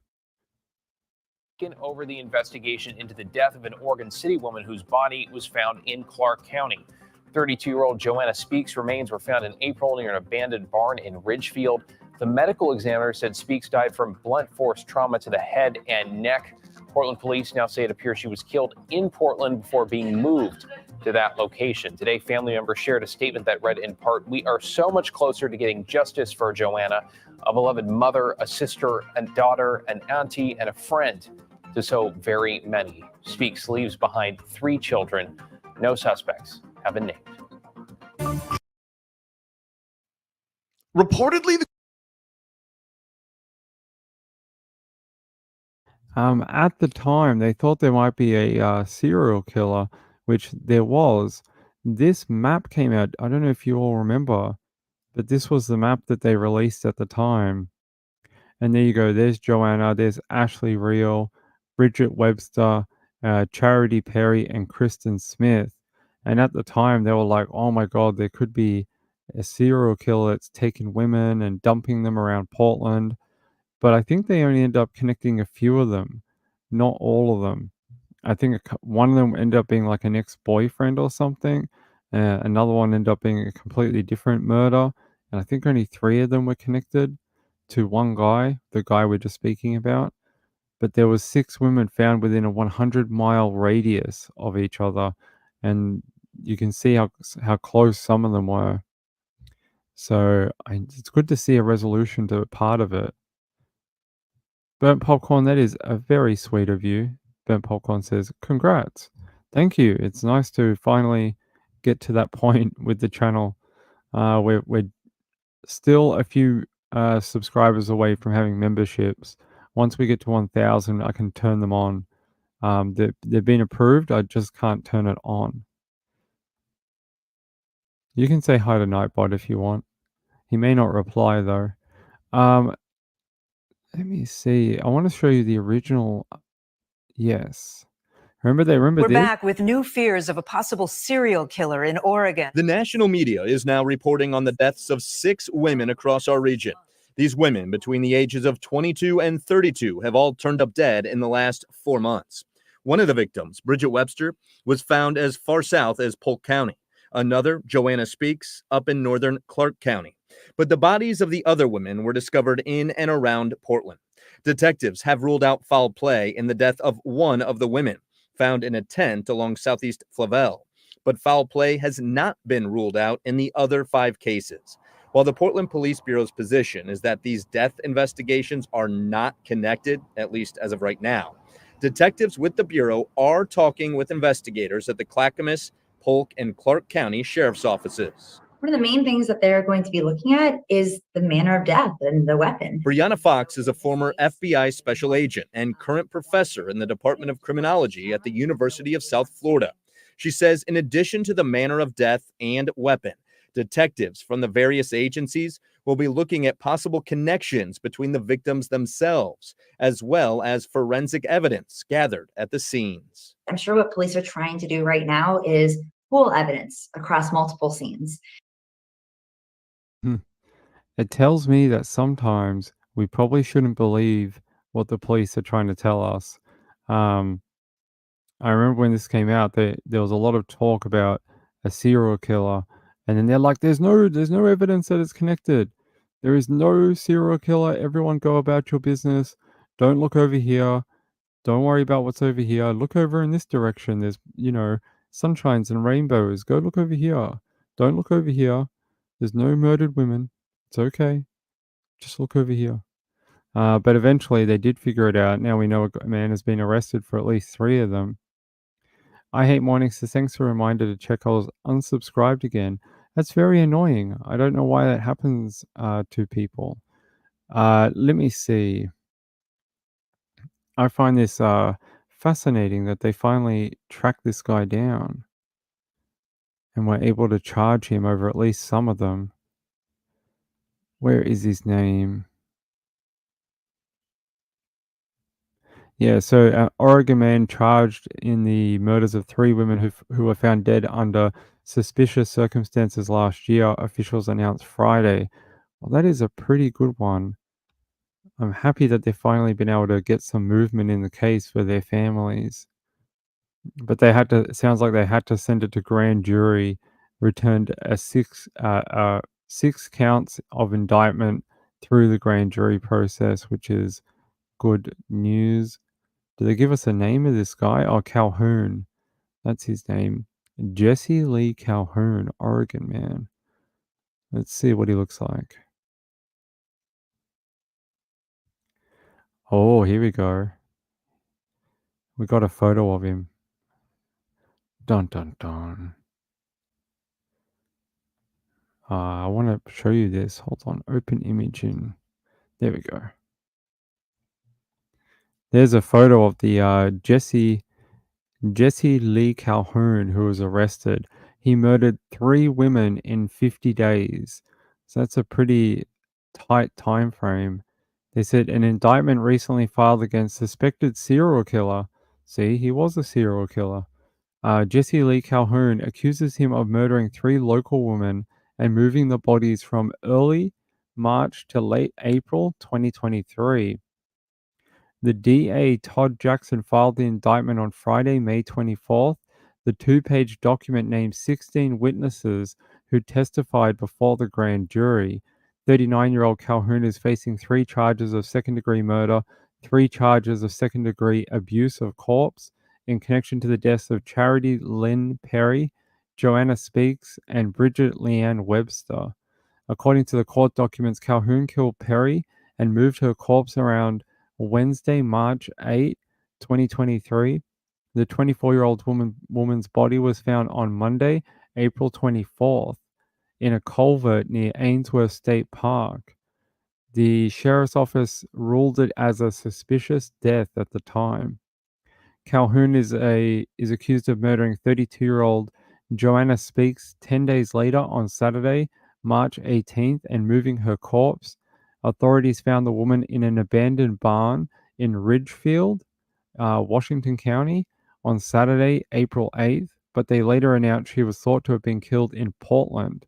Over the investigation into the death of an Oregon City woman whose body was found in Clark County. 32-year-old Joanna Speaks' remains were found in April near an abandoned barn in Ridgefield. The medical examiner said Speaks died from blunt force trauma to the head and neck. Portland police now say it appears she was killed in Portland before being moved to that location. Today, family members shared a statement that read in part, "We are so much closer to getting justice for Joanna, a beloved mother, a sister, a daughter, an auntie, and a friend to so very many." Speaks leaves behind 3 children. No suspects have been named. Reportedly, At the time, they thought there might be a serial killer, which there was. This map came out. I don't know if you all remember, but this was the map that they released at the time. And there you go. There's Joanna. There's Ashley Reel, Bridget Webster, Charity Perry, and Kristen Smith. And at the time, they were like, "Oh my God, there could be a serial killer that's taking women and dumping them around Portland." But I think they only end up connecting a few of them, not all of them. I think one of them ended up being like an ex-boyfriend or something. Another one ended up being a completely different murder. And I think only 3 of them were connected to one guy, the guy we're just speaking about. But there was 6 women found within a 100-mile radius of each other. And you can see how close some of them were. So it's good to see a resolution to part of it. Burnt Popcorn, that is a very sweet of you. Burnt Popcorn says, "Congrats. Thank you. It's nice to finally get to that point with the channel. We're still a few subscribers away from having memberships. Once we get to 1,000, I can turn them on. They've been approved. I just can't turn it on. You can say hi to Nightbot if you want. He may not reply, though. Let me see. I want to show you the original. Yes. Remember We're this? back with new fears of a possible serial killer in Oregon. the national media is now reporting on the deaths of 6 women across our region. These women between the ages of 22 and 32 have all turned up dead in the last 4 months. One of the victims, Bridget Webster, was found as far south as Polk County. Another, Joanna Speaks, up in northern Clark County. But the bodies of the other women were discovered in and around Portland. Detectives have ruled out foul play in the death of one of the women, found in a tent along Southeast Flavel. But foul play has not been ruled out in the other 5 cases. While the Portland Police Bureau's position is that these death investigations are not connected, at least as of right now, detectives with the Bureau are talking with investigators at the Clackamas, Polk, and Clark County Sheriff's Offices. One of the main things that they're going to be looking at is the manner of death and the weapon. Brianna Fox is a former FBI special agent and current professor in the Department of Criminology at the University of South Florida. She says in addition to the manner of death and weapon, detectives from the various agencies will be looking at possible connections between the victims themselves, as well as forensic evidence gathered at the scenes. I'm sure what police are trying to do right now is pull evidence across multiple scenes. It tells me that sometimes we probably shouldn't believe what the police are trying to tell us. I remember when this came out, there was a lot of talk about a serial killer, and then they're like, "There's no evidence that it's connected. There is no serial killer. Everyone go about your business. Don't look over here. Don't worry about what's over here. Look over in this direction. There's sunshines and rainbows. Go look over here. Don't look over here. There's no murdered women. It's okay. Just look over here." But eventually they did figure it out. Now we know a man has been arrested for at least 3 of them. I Hate Mornings says, "Thanks for a reminder to check I was unsubscribed again." That's very annoying. I don't know why that happens to people. Let me see. I find this fascinating that they finally tracked this guy down and were able to charge him over at least some of them. Where is his name? Yeah, so Oregon man charged in the murders of 3 women who were found dead under suspicious circumstances last year, officials announced Friday. Well, that is a pretty good one. I'm happy that they've finally been able to get some movement in the case for their families. But they had to it sounds like they had to send it to grand jury, returned 6 counts of indictment through the grand jury process, which is good news. Do they give us a name of this guy? Oh, Calhoun. That's his name. Jesse Lee Calhoun, Oregon man. Let's see what he looks like. Oh, here we go. We got a photo of him. Dun dun dun. I want to show you this. Hold on. Open image in. There we go. There's a photo of the Jesse Lee Calhoun, who was arrested. He murdered 3 women in 50 days. So that's a pretty tight time frame. They said an indictment recently filed against suspected serial killer. See, he was a serial killer. Jesse Lee Calhoun accuses him of murdering 3 local women and moving the bodies from early March to late April 2023. The DA Todd Jackson filed the indictment on Friday, May 24th. The 2-page document named 16 witnesses who testified before the grand jury. 39-year-old Calhoun is facing 3 charges of second-degree murder, 3 charges of second-degree abuse of corpse in connection to the deaths of Charity Lynn Perry, Joanna Speaks, and Bridget Leanne Webster. According to the court documents, Calhoun killed Perry and moved her corpse around Wednesday, March 8, 2023. The 24-year-old woman's body was found on Monday, April 24th, in a culvert near Ainsworth State Park. The sheriff's office ruled it as a suspicious death at the time. Calhoun is accused of murdering 32-year-old Joanna Speaks 10 days later on Saturday, March 18th, and moving her corpse. Authorities found the woman in an abandoned barn in Ridgefield, Washington County, on Saturday, April 8th, but they later announced she was thought to have been killed in Portland.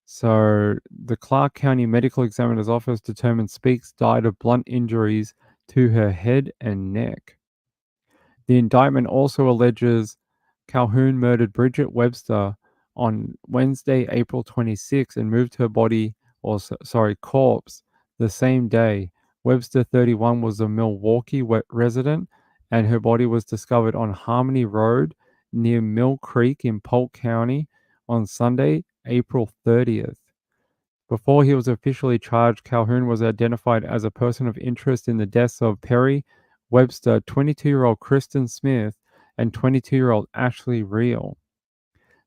So the Clark County Medical Examiner's Office determined Speaks died of blunt injuries to her head and neck. The indictment also alleges Calhoun murdered Bridget Webster on Wednesday, April 26, and moved her corpse the same day. Webster, 31, was a Milwaukee resident, and her body was discovered on Harmony Road near Mill Creek in Polk County on Sunday, April 30th. Before he was officially charged, Calhoun was identified as a person of interest in the deaths of Perry Webster, 22-year-old Kristen Smith, and 22-year-old Ashley Reel.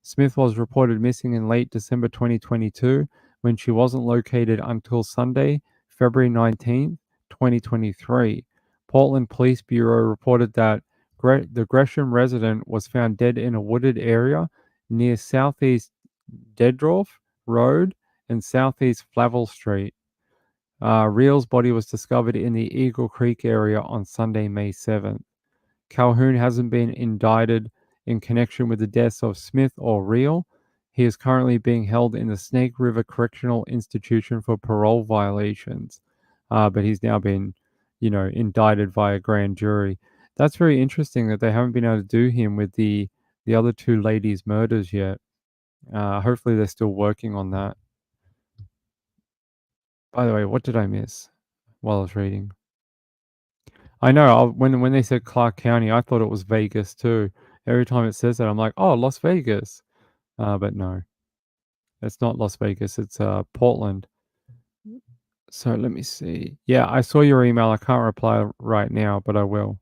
Smith was reported missing in late December 2022 when she wasn't located until Sunday, February 19, 2023. Portland Police Bureau reported that the Gresham resident was found dead in a wooded area near Southeast Dedroff Road and Southeast Flavel Street. Reel's body was discovered in the Eagle Creek area on Sunday, May 7th. Calhoun hasn't been indicted in connection with the deaths of Smith or Reel. He is currently being held in the Snake River Correctional Institution for parole violations, but he's now been, indicted via grand jury. That's very interesting that they haven't been able to do him with the other 2 ladies' murders yet. Hopefully they're still working on that. By the way, what did I miss while I was reading? I know, when they said Clark County, I thought it was Vegas too. Every time it says that, I'm like, "Oh, Las Vegas." But no. It's not Las Vegas, it's, Portland. So let me see. Yeah, I saw your email. I can't reply right now, but I will.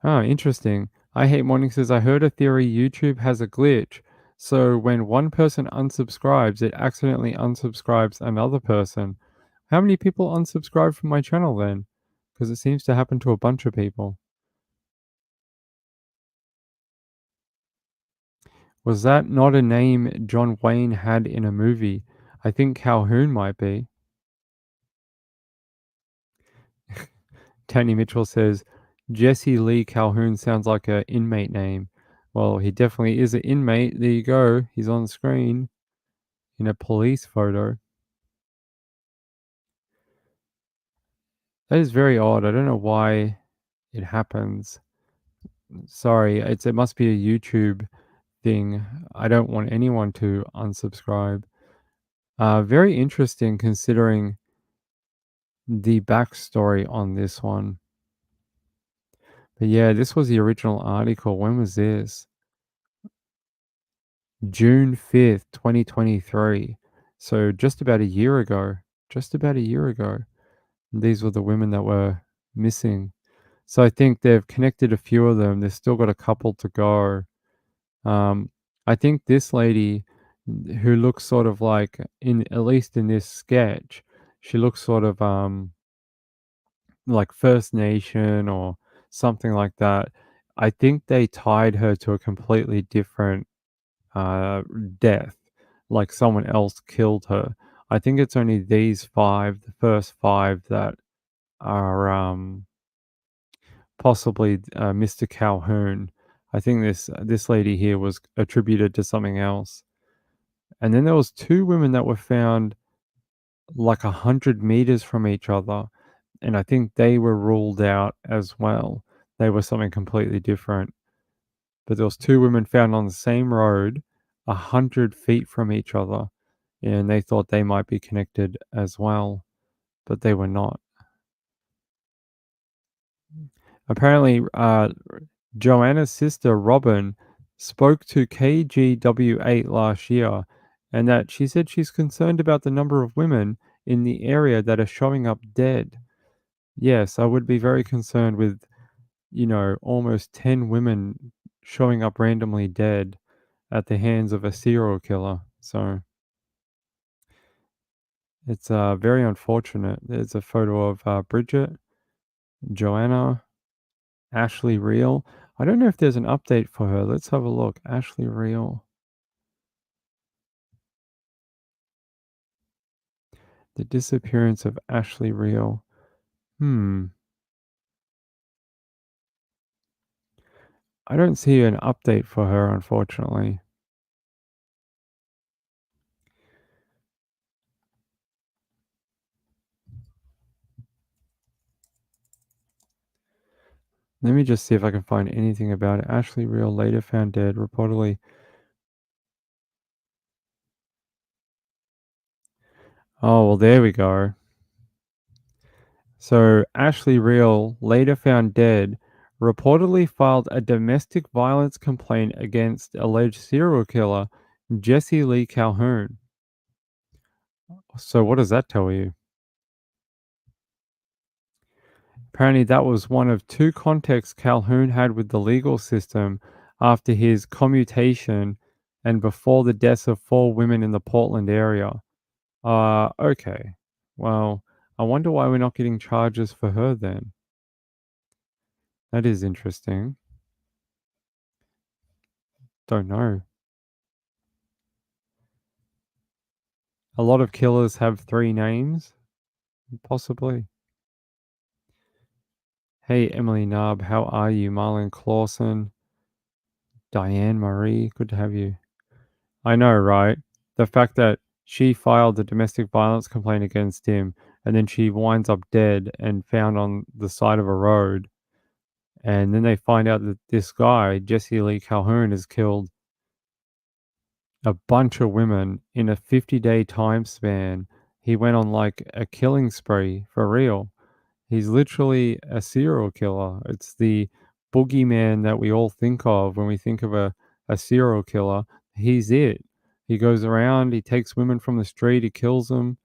Oh, interesting. I Hate Morning says, I heard a theory YouTube has a glitch. So when one person unsubscribes, it accidentally unsubscribes another person. How many people unsubscribe from my channel then? Because it seems to happen to a bunch of people. Was that not a name John Wayne had in a movie? I think Calhoun might be. Tony Mitchell says, Jesse Lee Calhoun sounds like an inmate name. Well, he definitely is an inmate. There you go. He's on screen in a police photo. That is very odd. I don't know why it happens. Sorry, it must be a YouTube thing. I don't want anyone to unsubscribe. Very interesting considering the backstory on this one. But yeah, this was the original article. When was this? June 5th, 2023. So just about a year ago. Just about a year ago. These were the women that were missing. So I think they've connected a few of them. They've still got a couple to go. I think this lady who looks sort of like, at least in this sketch, she looks sort of like First Nation or something like that. I think they tied her to a completely different death, like someone else killed her. I think it's only these five, the first five, that are possibly Mr. Calhoun. I think this lady here was attributed to something else. And then there was two women that were found like 100 meters from each other, and I think they were ruled out as well. They were something completely different. But there was two women found on the same road, 100 feet from each other, and they thought they might be connected as well, but they were not. Apparently, Joanna's sister Robin spoke to KGW8 last year, and that she said she's concerned about the number of women in the area that are showing up dead. Yes, I would be very concerned with, almost 10 women showing up randomly dead at the hands of a serial killer. So it's very unfortunate. There's a photo of Bridget, Joanna, Ashley Reel. I don't know if there's an update for her. Let's have a look. Ashley Reel. The disappearance of Ashley Reel. I don't see an update for her, unfortunately. Let me just see if I can find anything about it. Ashley Reel later found dead, reportedly. Oh, well, there we go. So, Ashley Reel, later found dead, reportedly filed a domestic violence complaint against alleged serial killer Jesse Lee Calhoun. So, what does that tell you? Apparently, that was one of two contacts Calhoun had with the legal system after his commutation and before the deaths of 4 women in the Portland area. Okay. Well, I wonder why we're not getting charges for her then. That is interesting. Don't know. A lot of killers have 3 names, possibly. Hey, Emily Narb, how are you? Marlon Clausen, Diane Marie, good to have you. I know, right? The fact that she filed a domestic violence complaint against him and then she winds up dead and found on the side of a road. And then they find out that this guy, Jesse Lee Calhoun, has killed a bunch of women in a 50-day time span. He went on like a killing spree for real. He's literally a serial killer. It's the boogeyman that we all think of when we think of a serial killer. He's it. He goes around, he takes women from the street, he kills them,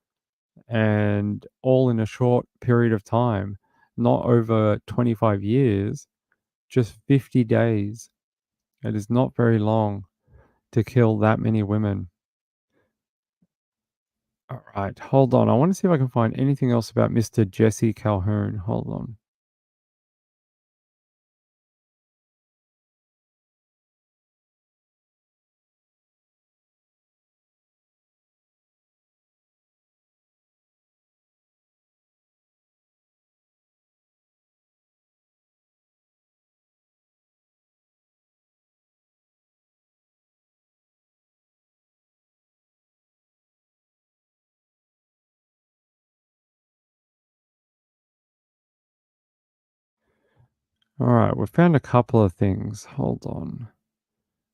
and all in a short period of time. Not over 25 years, just 50 days. It is not very long to kill that many women. All right, hold on. I want to see if I can find anything else about Mr. Jesse Calhoun. Hold on. All right, we found a couple of things. Hold on.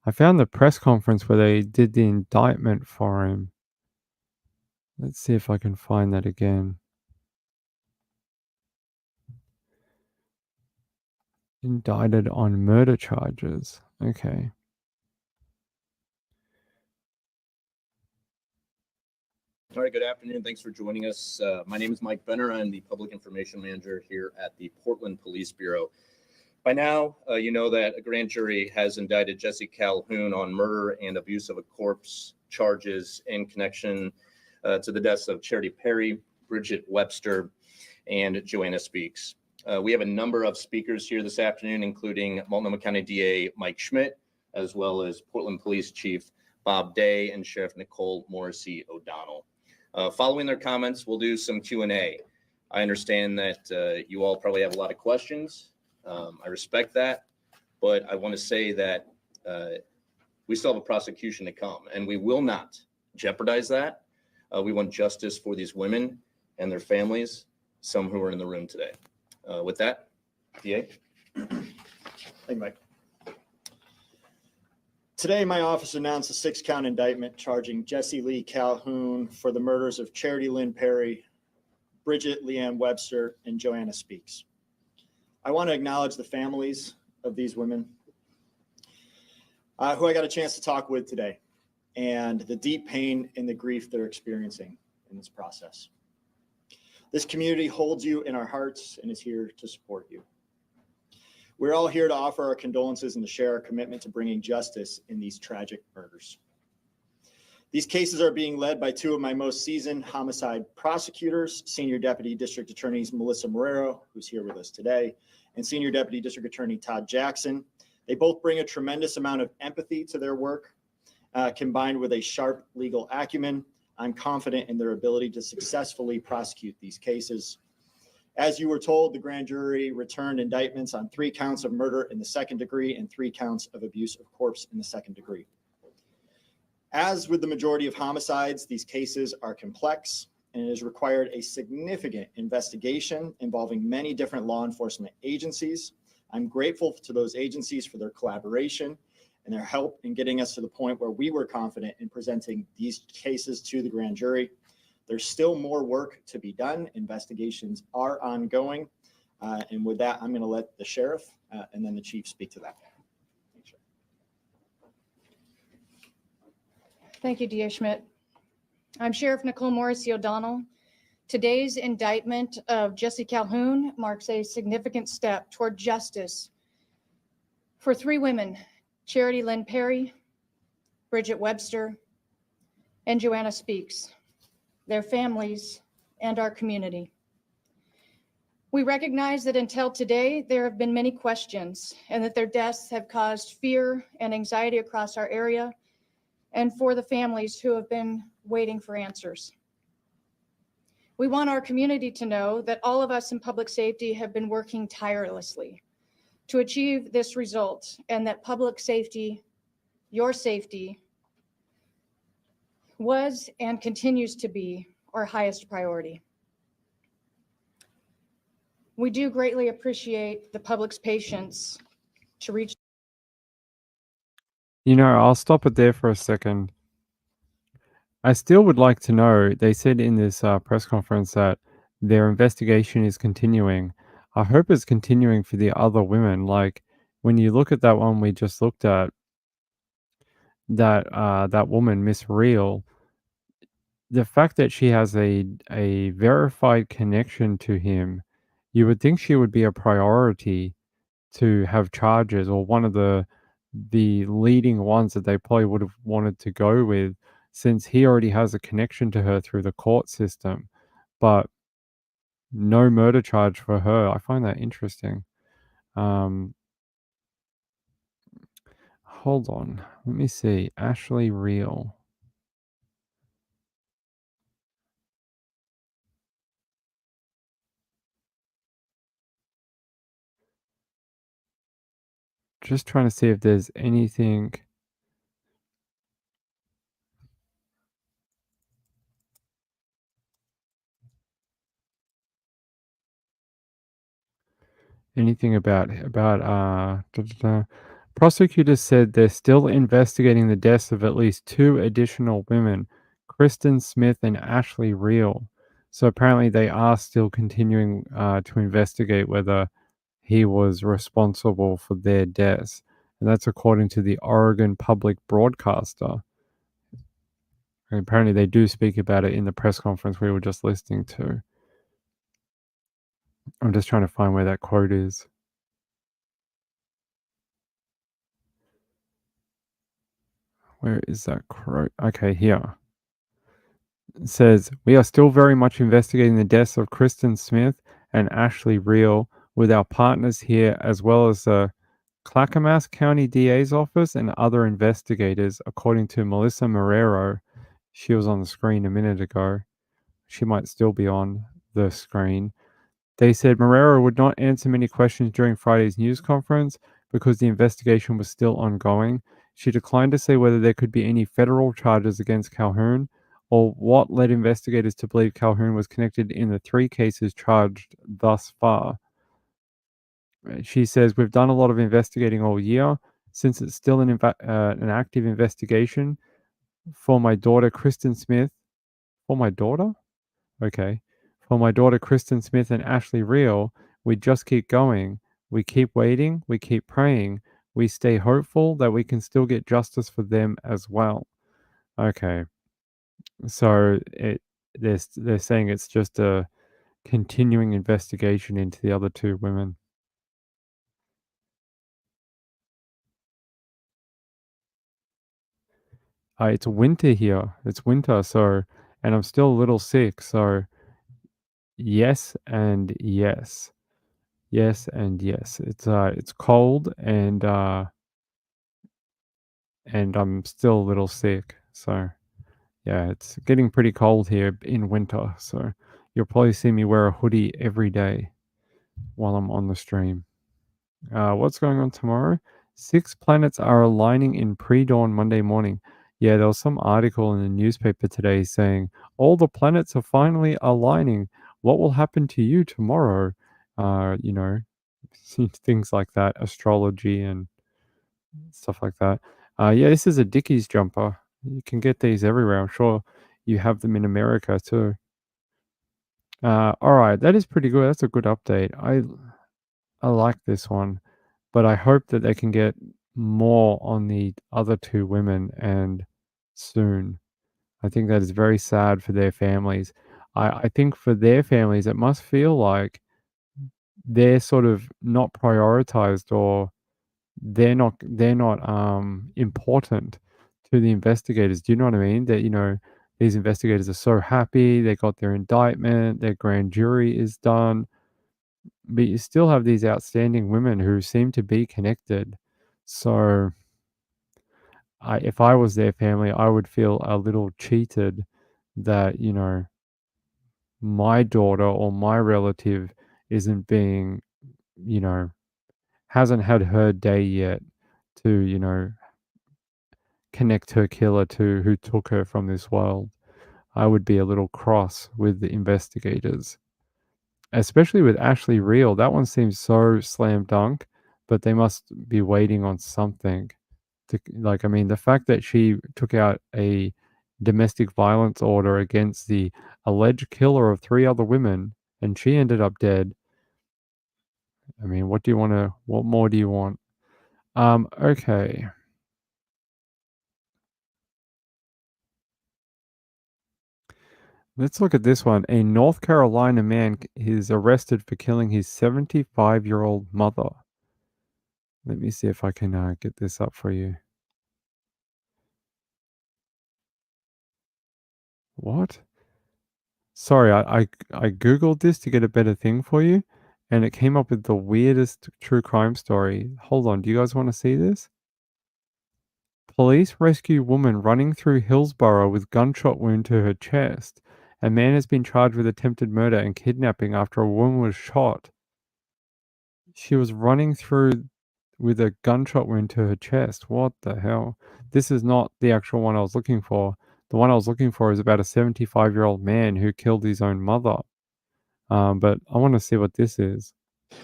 I found the press conference where they did the indictment for him. Let's see if I can find that again. Indicted on murder charges. Okay. All right, good afternoon. Thanks for joining us. My name is Mike Benner. I'm the Public Information Manager here at the Portland Police Bureau. By now, you know that a grand jury has indicted Jesse Calhoun on murder and abuse of a corpse charges in connection to the deaths of Charity Perry, Bridget Webster, and Joanna Speaks. We have a number of speakers here this afternoon, including Multnomah County DA Mike Schmidt, as well as Portland Police Chief Bob Day and Sheriff Nicole Morrissey O'Donnell. Following their comments, we'll do some Q&A. I understand that you all probably have a lot of questions. I respect that, but I want to say that we still have a prosecution to come, and we will not jeopardize that. We want justice for these women and their families, some who are in the room today. With that, DA. Thank you, Mike. Today, my office announced a 6-count indictment charging Jesse Lee Calhoun for the murders of Charity Lynn Perry, Bridget Leanne Webster, and Joanna Speaks. I want to acknowledge the families of these women who I got a chance to talk with today, and the deep pain and the grief they're experiencing in this process. This community holds you in our hearts and is here to support you. We're all here to offer our condolences and to share our commitment to bringing justice in these tragic murders. These cases are being led by two of my most seasoned homicide prosecutors, Senior Deputy District Attorneys Melissa Marrero, who's here with us today, and Senior Deputy District Attorney Todd Jackson. They both bring a tremendous amount of empathy to their work, combined with a sharp legal acumen. I'm confident in their ability to successfully prosecute these cases. As you were told, the grand jury returned indictments on 3 counts of murder in the 2nd degree and 3 counts of abuse of corpse in the 2nd degree. As with the majority of homicides, these cases are complex, and it has required a significant investigation involving many different law enforcement agencies. I'm grateful to those agencies for their collaboration and their help in getting us to the point where we were confident in presenting these cases to the grand jury. There's still more work to be done. Investigations are ongoing. And with that, I'm going to let the sheriff and then the chief speak to that. Thank you, DA Schmidt. I'm Sheriff Nicole Morrissey O'Donnell. Today's indictment of Jesse Calhoun marks a significant step toward justice for 3 women, Charity Lynn Perry, Bridget Webster, and Joanna Speaks, their families, and our community. We recognize that until today, there have been many questions and that their deaths have caused fear and anxiety across our area and for the families who have been waiting for answers. We want our community to know that all of us in public safety have been working tirelessly to achieve this result, and that public safety, your safety, was and continues to be our highest priority. We do greatly appreciate the public's patience to reach. You know, I'll stop it there for a second. I still would like to know, they said in this press conference that their investigation is continuing. I hope it's continuing for the other women. Like, when you look at that one we just looked at, that woman, Miss Real, the fact that she has a verified connection to him, you would think she would be a priority to have charges, or one of the leading ones that they probably would have wanted to go with, since he already has a connection to her through the court system. But no murder charge for her. I find that interesting. Hold on. Let me see. Ashley Real. Just trying to see if there's anything. anything about prosecutors said they're still investigating the deaths of at least 2 additional women, Kristen Smith and Ashley Reel. So apparently they are still continuing to investigate whether he was responsible for their deaths. And that's according to the Oregon Public Broadcaster. And apparently they do speak about it in the press conference we were just listening to. I'm just trying to find where that quote is. Where is that quote? Okay, here. It says, "We are still very much investigating the deaths of Kristen Smith and Ashley Reel with our partners here, as well as the Clackamas County DA's office and other investigators," according to Melissa Marrero. She was on the screen a minute ago. She might still be on the screen. They said Marrero would not answer many questions during Friday's news conference because the investigation was still ongoing. She declined to say whether there could be any federal charges against Calhoun or what led investigators to believe Calhoun was connected in the 3 cases charged thus far. She says, "We've done a lot of investigating all year. Since it's still an active investigation for my daughter, Kristen Smith." For my daughter? Okay. "For my daughter, Kristen Smith and Ashley Reel, we just keep going. We keep waiting. We keep praying. We stay hopeful that we can still get justice for them as well." Okay. So they're saying it's just a continuing investigation into the other 2 women. It's winter here. It's winter, so and I'm still a little sick, so yes and yes. Yes and yes. It's cold and I'm still a little sick. So yeah, it's getting pretty cold here in winter. So you'll probably see me wear a hoodie every day while I'm on the stream. What's going on tomorrow? 6 planets are aligning in pre-dawn Monday morning. Yeah, there was some article in the newspaper today saying all the planets are finally aligning. What will happen to you tomorrow? You know, things like that, astrology and stuff like that. Yeah, this is a Dickies jumper. You can get these everywhere. I'm sure you have them in America too. All right, that is pretty good. That's a good update. I like this one, but I hope that they can get more on the other 2 women and soon. I think that is very sad for their families. I think for their families, it must feel like they're sort of not prioritized or they're not important to the investigators. Do you know what I mean? That, you know, these investigators are so happy, they got their indictment, their grand jury is done, but you still have these outstanding women who seem to be connected. So if I was their family, I would feel a little cheated that, you know, my daughter or my relative isn't being, you know, hasn't had her day yet to, you know, connect her killer to who took her from this world. I would be a little cross with the investigators, especially with Ashley Reel. That one seems so slam dunk, but they must be waiting on something. Like, I mean, the fact that she took out a domestic violence order against the alleged killer of 3 other women and she ended up dead. I mean, what more do you want? Okay. Let's look at this one. A North Carolina man is arrested for killing his 75-year-old mother. Let me see if I can get this up for you. What? Sorry, I Googled this to get a better thing for you, and it came up with the weirdest true crime story. Hold on, do you guys want to see this? Police rescue woman running through Hillsborough with gunshot wound to her chest. A man has been charged with attempted murder and kidnapping after a woman was shot. She was running through with a gunshot wound to her chest. What the hell? This is not the actual one I was looking for. The one I was looking for is about a 75-year-old man who killed his own mother. But I want to see what this is.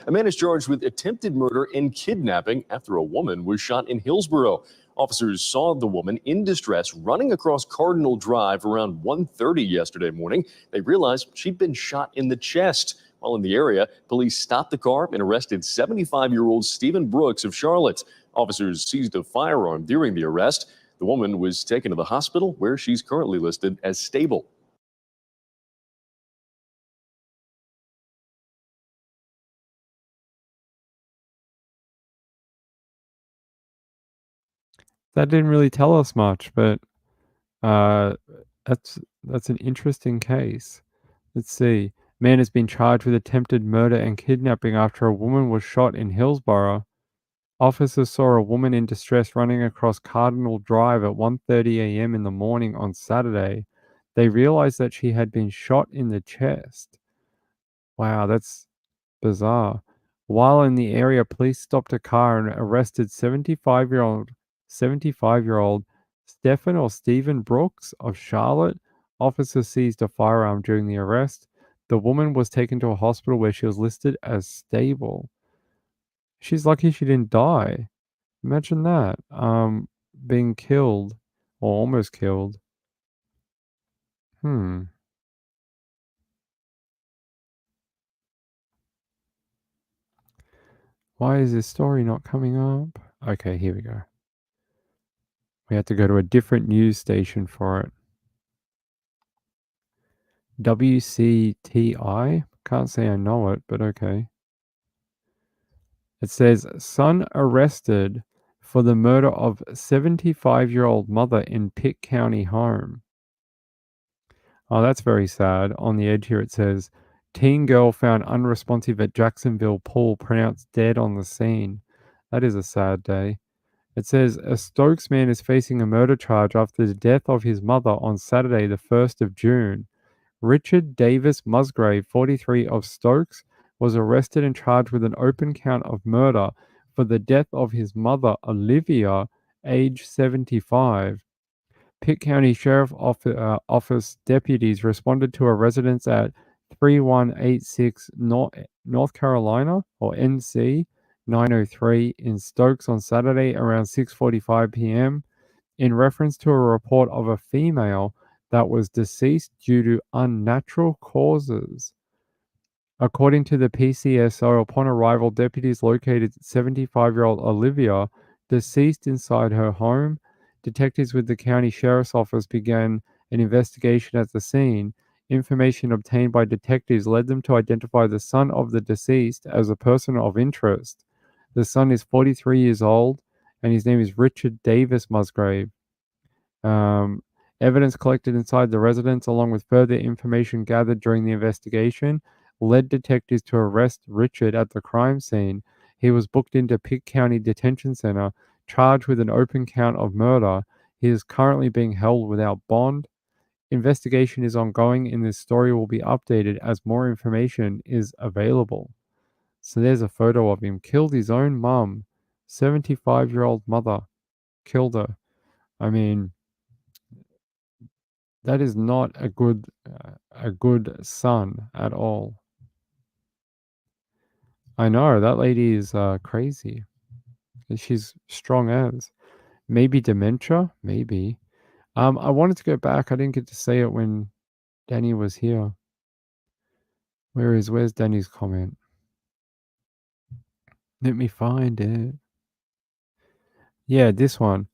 A man is charged with attempted murder and kidnapping after a woman was shot in Hillsborough. Officers saw the woman in distress running across Cardinal Drive around 1:30 yesterday morning. They realized she'd been shot in the chest. While in the area, police stopped the car and arrested 75-year-old Stephen Brooks of Charlotte. Officers seized a firearm during the arrest. The woman was taken to the hospital, where she's currently listed as stable. That didn't really tell us much, but uh, that's an interesting case. Let's see. Man has been charged with attempted murder and kidnapping after a woman was shot in Hillsborough. Officers saw a woman in distress running across Cardinal Drive at 1:30 a.m. in the morning on Saturday. They realized that she had been shot in the chest. Wow, that's bizarre. While in the area, police stopped a car and arrested 75-year-old Stephen or Stephen Brooks of Charlotte. Officers seized a firearm during the arrest. The woman was taken to a hospital where she was listed as stable. She's lucky she didn't die. Imagine that. Being killed or almost killed. Hmm. Why is this story not coming up? Okay, here we go. We had to go to a different news station for it. WCTI? Can't say I know it, but okay. It says, son arrested for the murder of 75-year-old mother in Pitt County home. Oh, that's very sad. On the edge here it says, teen girl found unresponsive at Jacksonville pool, pronounced dead on the scene. That is a sad day. It says, a Stokes man is facing a murder charge after the death of his mother on Saturday, the 1st of June. Richard Davis Musgrave, 43, of Stokes, was arrested and charged with an open count of murder for the death of his mother, Olivia, age 75. Pitt County Sheriff Office deputies responded to a residence at 3186 North Carolina, or NC 903, in Stokes on Saturday around 6:45 p.m. in reference to a report of a female that was deceased due to unnatural causes. According to the PCSO, upon arrival, deputies located 75-year-old Olivia deceased inside her home. Detectives with the county sheriff's office began an investigation at the scene. Information obtained by detectives led them to identify the son of the deceased as a person of interest. The son is 43 years old, and his name is Richard Davis Musgrave. Evidence collected inside the residence, along with further information gathered during the investigation, led detectives to arrest Richard at the crime scene. He was booked into Pitt County Detention Center, charged with an open count of murder. He is currently being held without bond. Investigation is ongoing, and this story will be updated as more information is available. So there's a photo of him. Killed his own mum, 75-year-old mother. Killed her. I mean, that is not a good son at all. I know that lady is crazy. She's strong as. Maybe dementia, maybe. I wanted to go back. I didn't get to say it when Danny was here. Where's Danny's comment? Let me find it. Yeah, this one.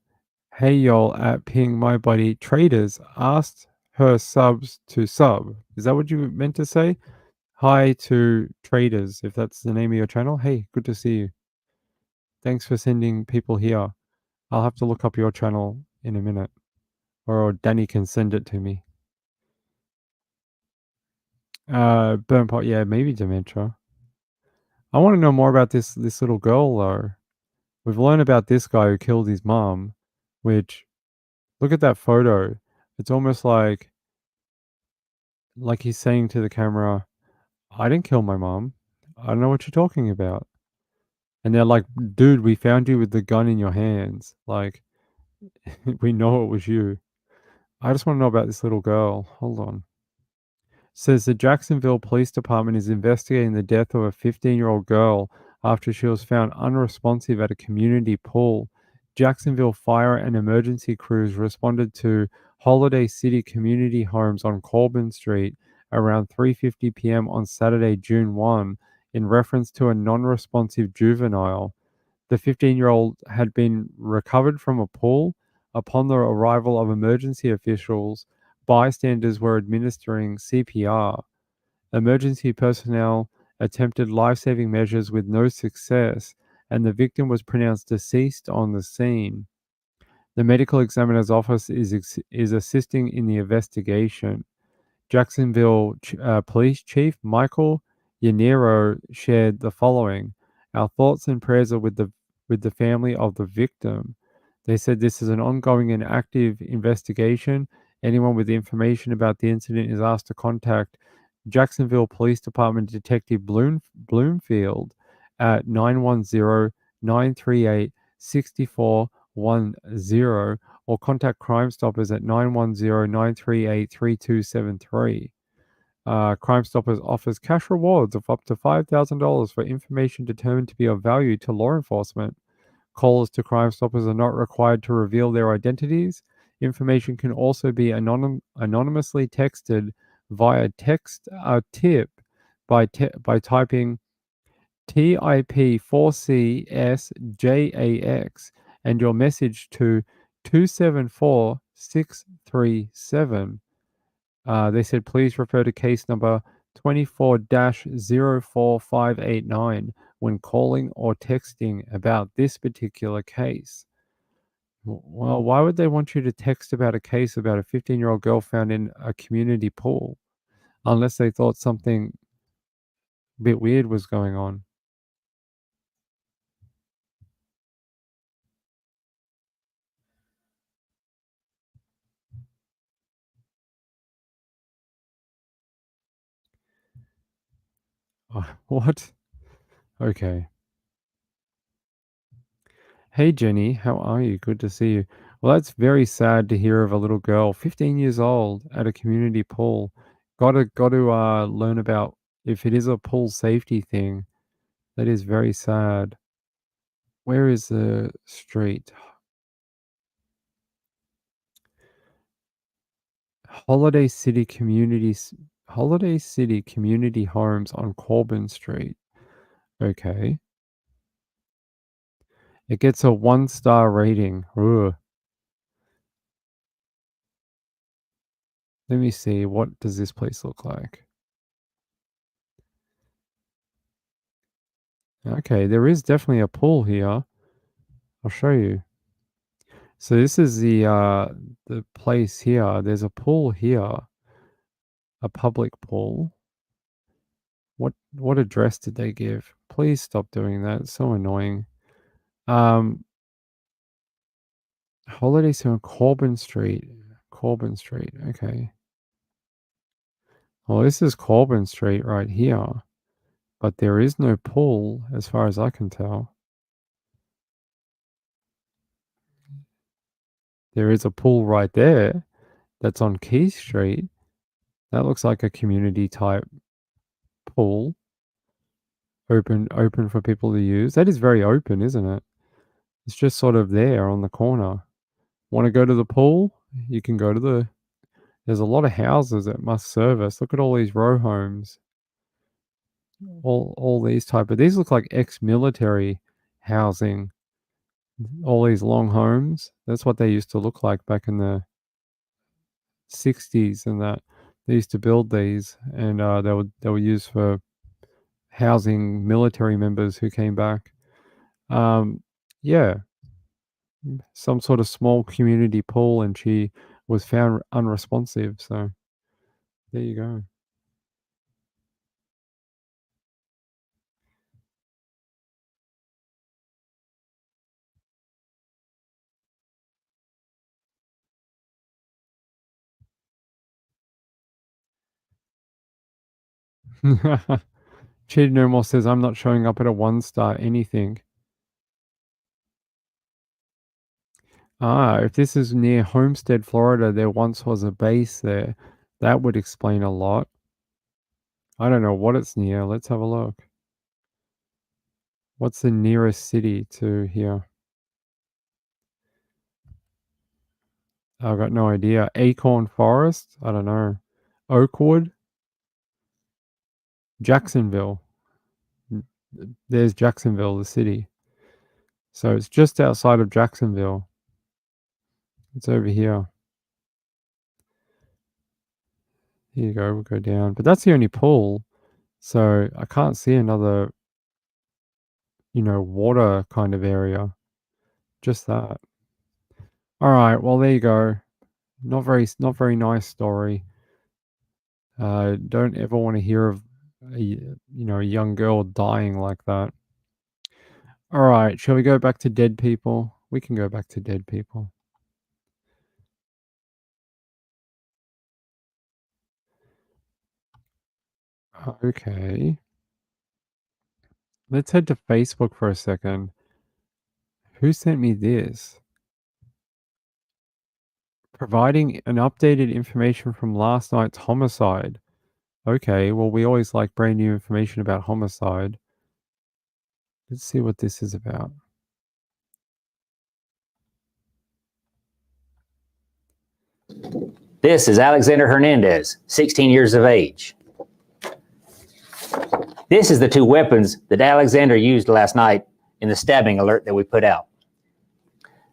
Hey y'all at Ping My Buddy Traders asked her subs to sub. Is that what you meant to say? Hi to Traders, if that's the name of your channel. Hey, good to see you. Thanks for sending people here. I'll have to look up your channel in a minute. Or Danny can send it to me. Burn pot, yeah, maybe dementia. I want to know more about this little girl though. We've learned about this guy who killed his mom, which, look at that photo. It's almost like he's saying to the camera, I didn't kill my mom. I don't know what you're talking about. And they're like, dude, we found you with the gun in your hands. Like, we know it was you. I just want to know about this little girl. Hold on. says the Jacksonville Police Department is investigating the death of a 15-year-old girl after she was found unresponsive at a community pool. Jacksonville fire and emergency crews responded to Holiday City Community Homes on Corbin Street around 3:50 p.m. on Saturday, June 1, in reference to a non-responsive juvenile. The 15-year-old had been recovered from a pool. Upon the arrival of emergency officials, bystanders were administering CPR. Emergency personnel attempted life-saving measures with no success, and the victim was pronounced deceased on the scene. The medical examiner's office is assisting in the investigation. Jacksonville Police Chief Michael Yaniro shared the following: "Our thoughts and prayers are with the family of the victim." They said this is an ongoing and active investigation. Anyone with information about the incident is asked to contact Jacksonville Police Department Detective Bloomfield at 910-938-6410 or contact Crime Stoppers at 910-938-3273. Crime Stoppers offers cash rewards of up to $5,000 for information determined to be of value to law enforcement. Callers to Crime Stoppers are not required to reveal their identities. Information can also be anonymously texted via text tip by typing TIP4CSJAX and your message to 274637. They said please refer to case number 24-04589 when calling or texting about this particular case. Well, why would they want you to text about a case about a 15-year-old girl found in a community pool? Unless they thought something a bit weird was going on. What? Okay. Hey Jenny, how are you? Good to see you. Well, that's very sad to hear of a little girl, 15 years old, at a community pool. Got to learn about if it is a pool safety thing. That is very sad. Where is the street? Holiday City Community Homes on Corbin Street. Okay. It gets a 1-star rating. Ugh. Let me see. What does this place look like? Okay, there is definitely a pool here. I'll show you. So this is the place here. There's a pool here. A public pool. What address did they give? Please stop doing that. It's so annoying. Holiday Center, Corbin Street. Corbin Street. Okay. Well, this is Corbin Street right here, but there is no pool as far as I can tell. There is a pool right there that's on Key Street. That looks like a community type pool. Open for people to use. That is very open, isn't it? It's just sort of there on the corner. Want to go to the pool? You can go to there's a lot of houses that must service. Look at all these row homes. All these these look like ex-military housing. All these long homes. That's what they used to look like back in the 60s and that. They used to build these and they were used for housing military members who came back. Yeah. Some sort of small community pool and she was found unresponsive. So there you go. Cheated No More says, I'm not showing up at a 1-star anything. If this is near Homestead, Florida, there once was a base there. That would explain a lot. I don't know what it's near. Let's have a look. What's the nearest city to here? I've got no idea. Acorn Forest? I don't know. Oakwood? Jacksonville. There's Jacksonville, the city. So it's just outside of Jacksonville. It's over here. Here you go. We'll go down. But that's the only pool. So I can't see another, water kind of area. Just that. All right. Well, there you go. Not very nice story. Don't ever want to hear of a young girl dying like that. All right. Shall we go back to dead people? We can go back to dead people. Okay. Let's head to Facebook for a second. Who sent me this? Providing an updated information from last night's homicide. Okay, well, we always like brand new information about homicide. Let's see what this is about. This is Alexander Hernandez, 16 years of age. This is the two weapons that Alexander used last night in the stabbing alert that we put out.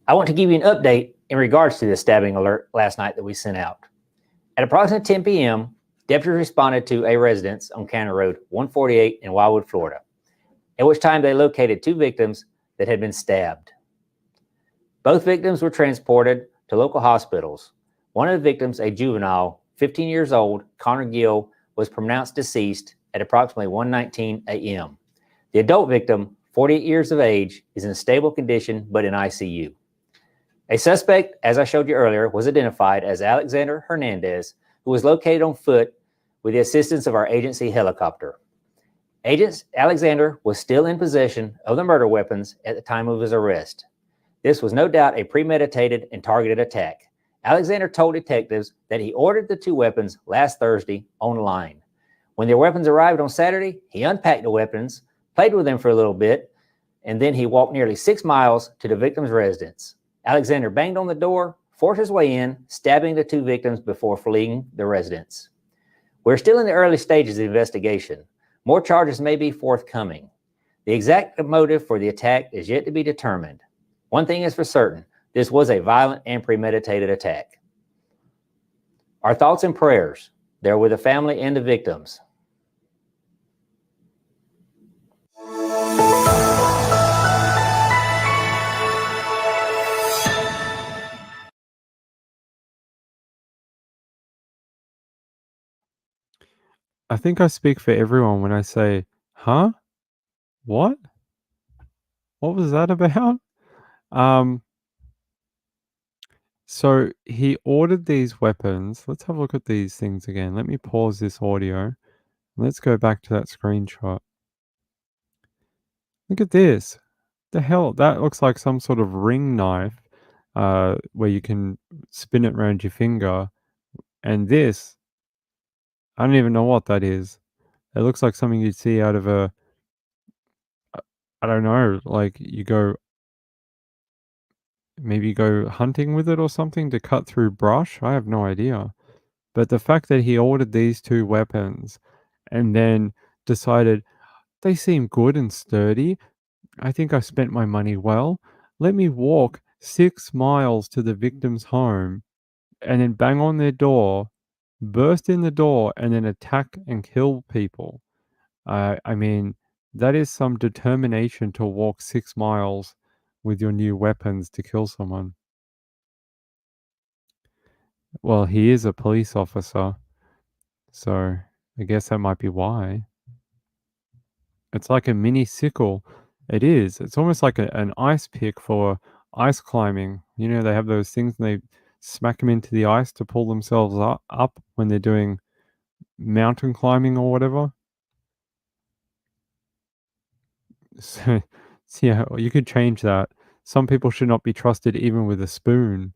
I want to give you an update in regards to the stabbing alert last night that we sent out. At approximately 10 p.m., deputies responded to a residence on County Road 148 in Wildwood, Florida, at which time they located two victims that had been stabbed. Both victims were transported to local hospitals. One of the victims, a juvenile, 15 years old, Connor Gill, was pronounced deceased at approximately 1:19 a.m. The adult victim, 48 years of age, is in stable condition but in ICU. A suspect, as I showed you earlier, was identified as Alexander Hernandez, who was located on foot with the assistance of our agency helicopter. Alexander was still in possession of the murder weapons at the time of his arrest. This was no doubt a premeditated and targeted attack. Alexander told detectives that he ordered the two weapons last Thursday online. When the weapons arrived on Saturday, he unpacked the weapons, played with them for a little bit, and then he walked nearly 6 miles to the victim's residence. Alexander banged on the door, forced his way in, stabbing the two victims before fleeing the residence. We're still in the early stages of the investigation. More charges may be forthcoming. The exact motive for the attack is yet to be determined. One thing is for certain, this was a violent and premeditated attack. Our thoughts and prayers, they're with the family and the victims. I think I speak for everyone when I say, huh? What? What was that about? So he ordered these weapons. Let's have a look at these things again. Let me pause this audio. Let's go back to that screenshot. Look at this. The hell? That looks like some sort of ring knife where you can spin it around your finger. And this, I don't even know what that is. It looks like something you'd see out of I don't know, like maybe you go hunting with it or something to cut through brush. I have no idea. But the fact that he ordered these two weapons and then decided they seem good and sturdy. I think I spent my money well. Let me walk 6 miles to the victim's home and then bang on their door, burst in the door, and then attack and kill people. I mean, that is some determination to walk 6 miles with your new weapons to kill someone. Well, he is a police officer, so I guess that might be why. It's like a mini sickle. It is. It's almost like an ice pick for ice climbing. You know, they have those things and they smack them into the ice to pull themselves up when they're doing mountain climbing or whatever. So yeah, you could change that. Some people should not be trusted even with a spoon.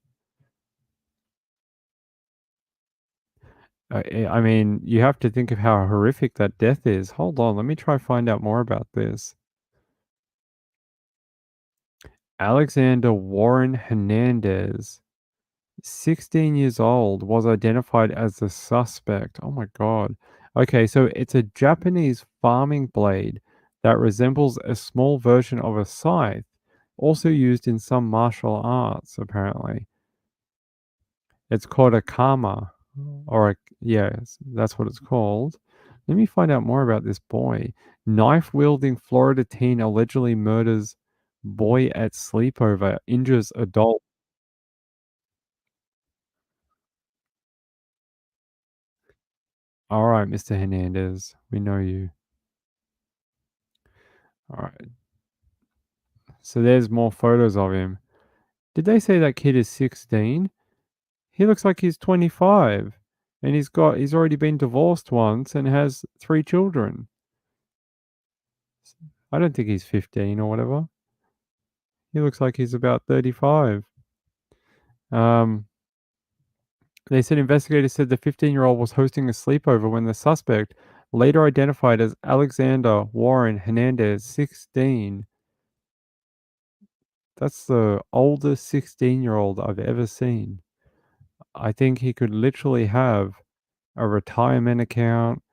I mean, you have to think of how horrific that death is. Hold on, let me try find out more about this. Alexander Warren Hernandez, 16 years old, was identified as the suspect. Oh my God. Okay, so it's a Japanese farming blade that resembles a small version of a scythe, also used in some martial arts, apparently. It's called a kama, or yes, that's what it's called. Let me find out more about this boy. Knife-wielding Florida teen allegedly murders boy at sleepover, injures adult. All right, Mr. Hernandez, we know you. All right. So there's more photos of him. Did they say that kid is 16? He looks like he's 25, and he's already been divorced once and has 3 children. I don't think he's 15 or whatever. He looks like he's about 35. They said investigators said the 15-year-old was hosting a sleepover when the suspect, later identified as Alexander Warren Hernandez, 16. That's the oldest 16-year-old I've ever seen. I think he could literally have a retirement account.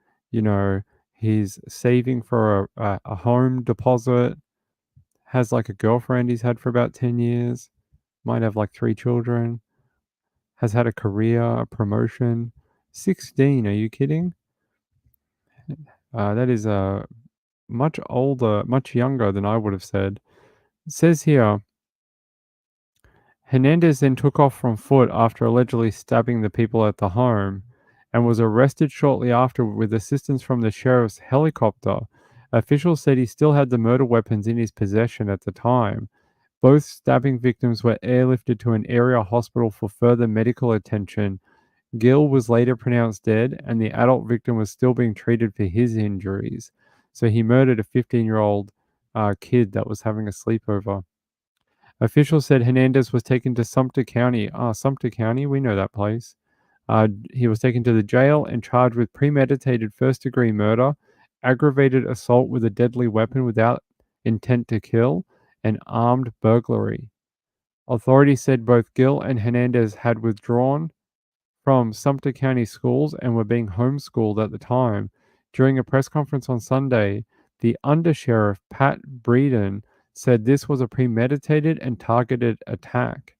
He's saving for a home deposit, has like a girlfriend he's had for about 10 years, might have like 3 children, has had a career, a promotion. 16, are you kidding? That is much older, much younger than I would have said. It says here, Hernandez then took off from foot after allegedly stabbing the people at the home and was arrested shortly after with assistance from the sheriff's helicopter. Officials said he still had the murder weapons in his possession at the time. Both stabbing victims were airlifted to an area hospital for further medical attention. Gill was later pronounced dead, and the adult victim was still being treated for his injuries. So he murdered a 15-year-old kid that was having a sleepover. Officials said Hernandez was taken to Sumter County. Sumter County, we know that place. He was taken to the jail and charged with premeditated first-degree murder, aggravated assault with a deadly weapon without intent to kill, and armed burglary. Authorities said both Gill and Hernandez had withdrawn from Sumter County schools and were being homeschooled at the time. During a press conference on Sunday, the undersheriff, Pat Breeden, said this was a premeditated and targeted attack.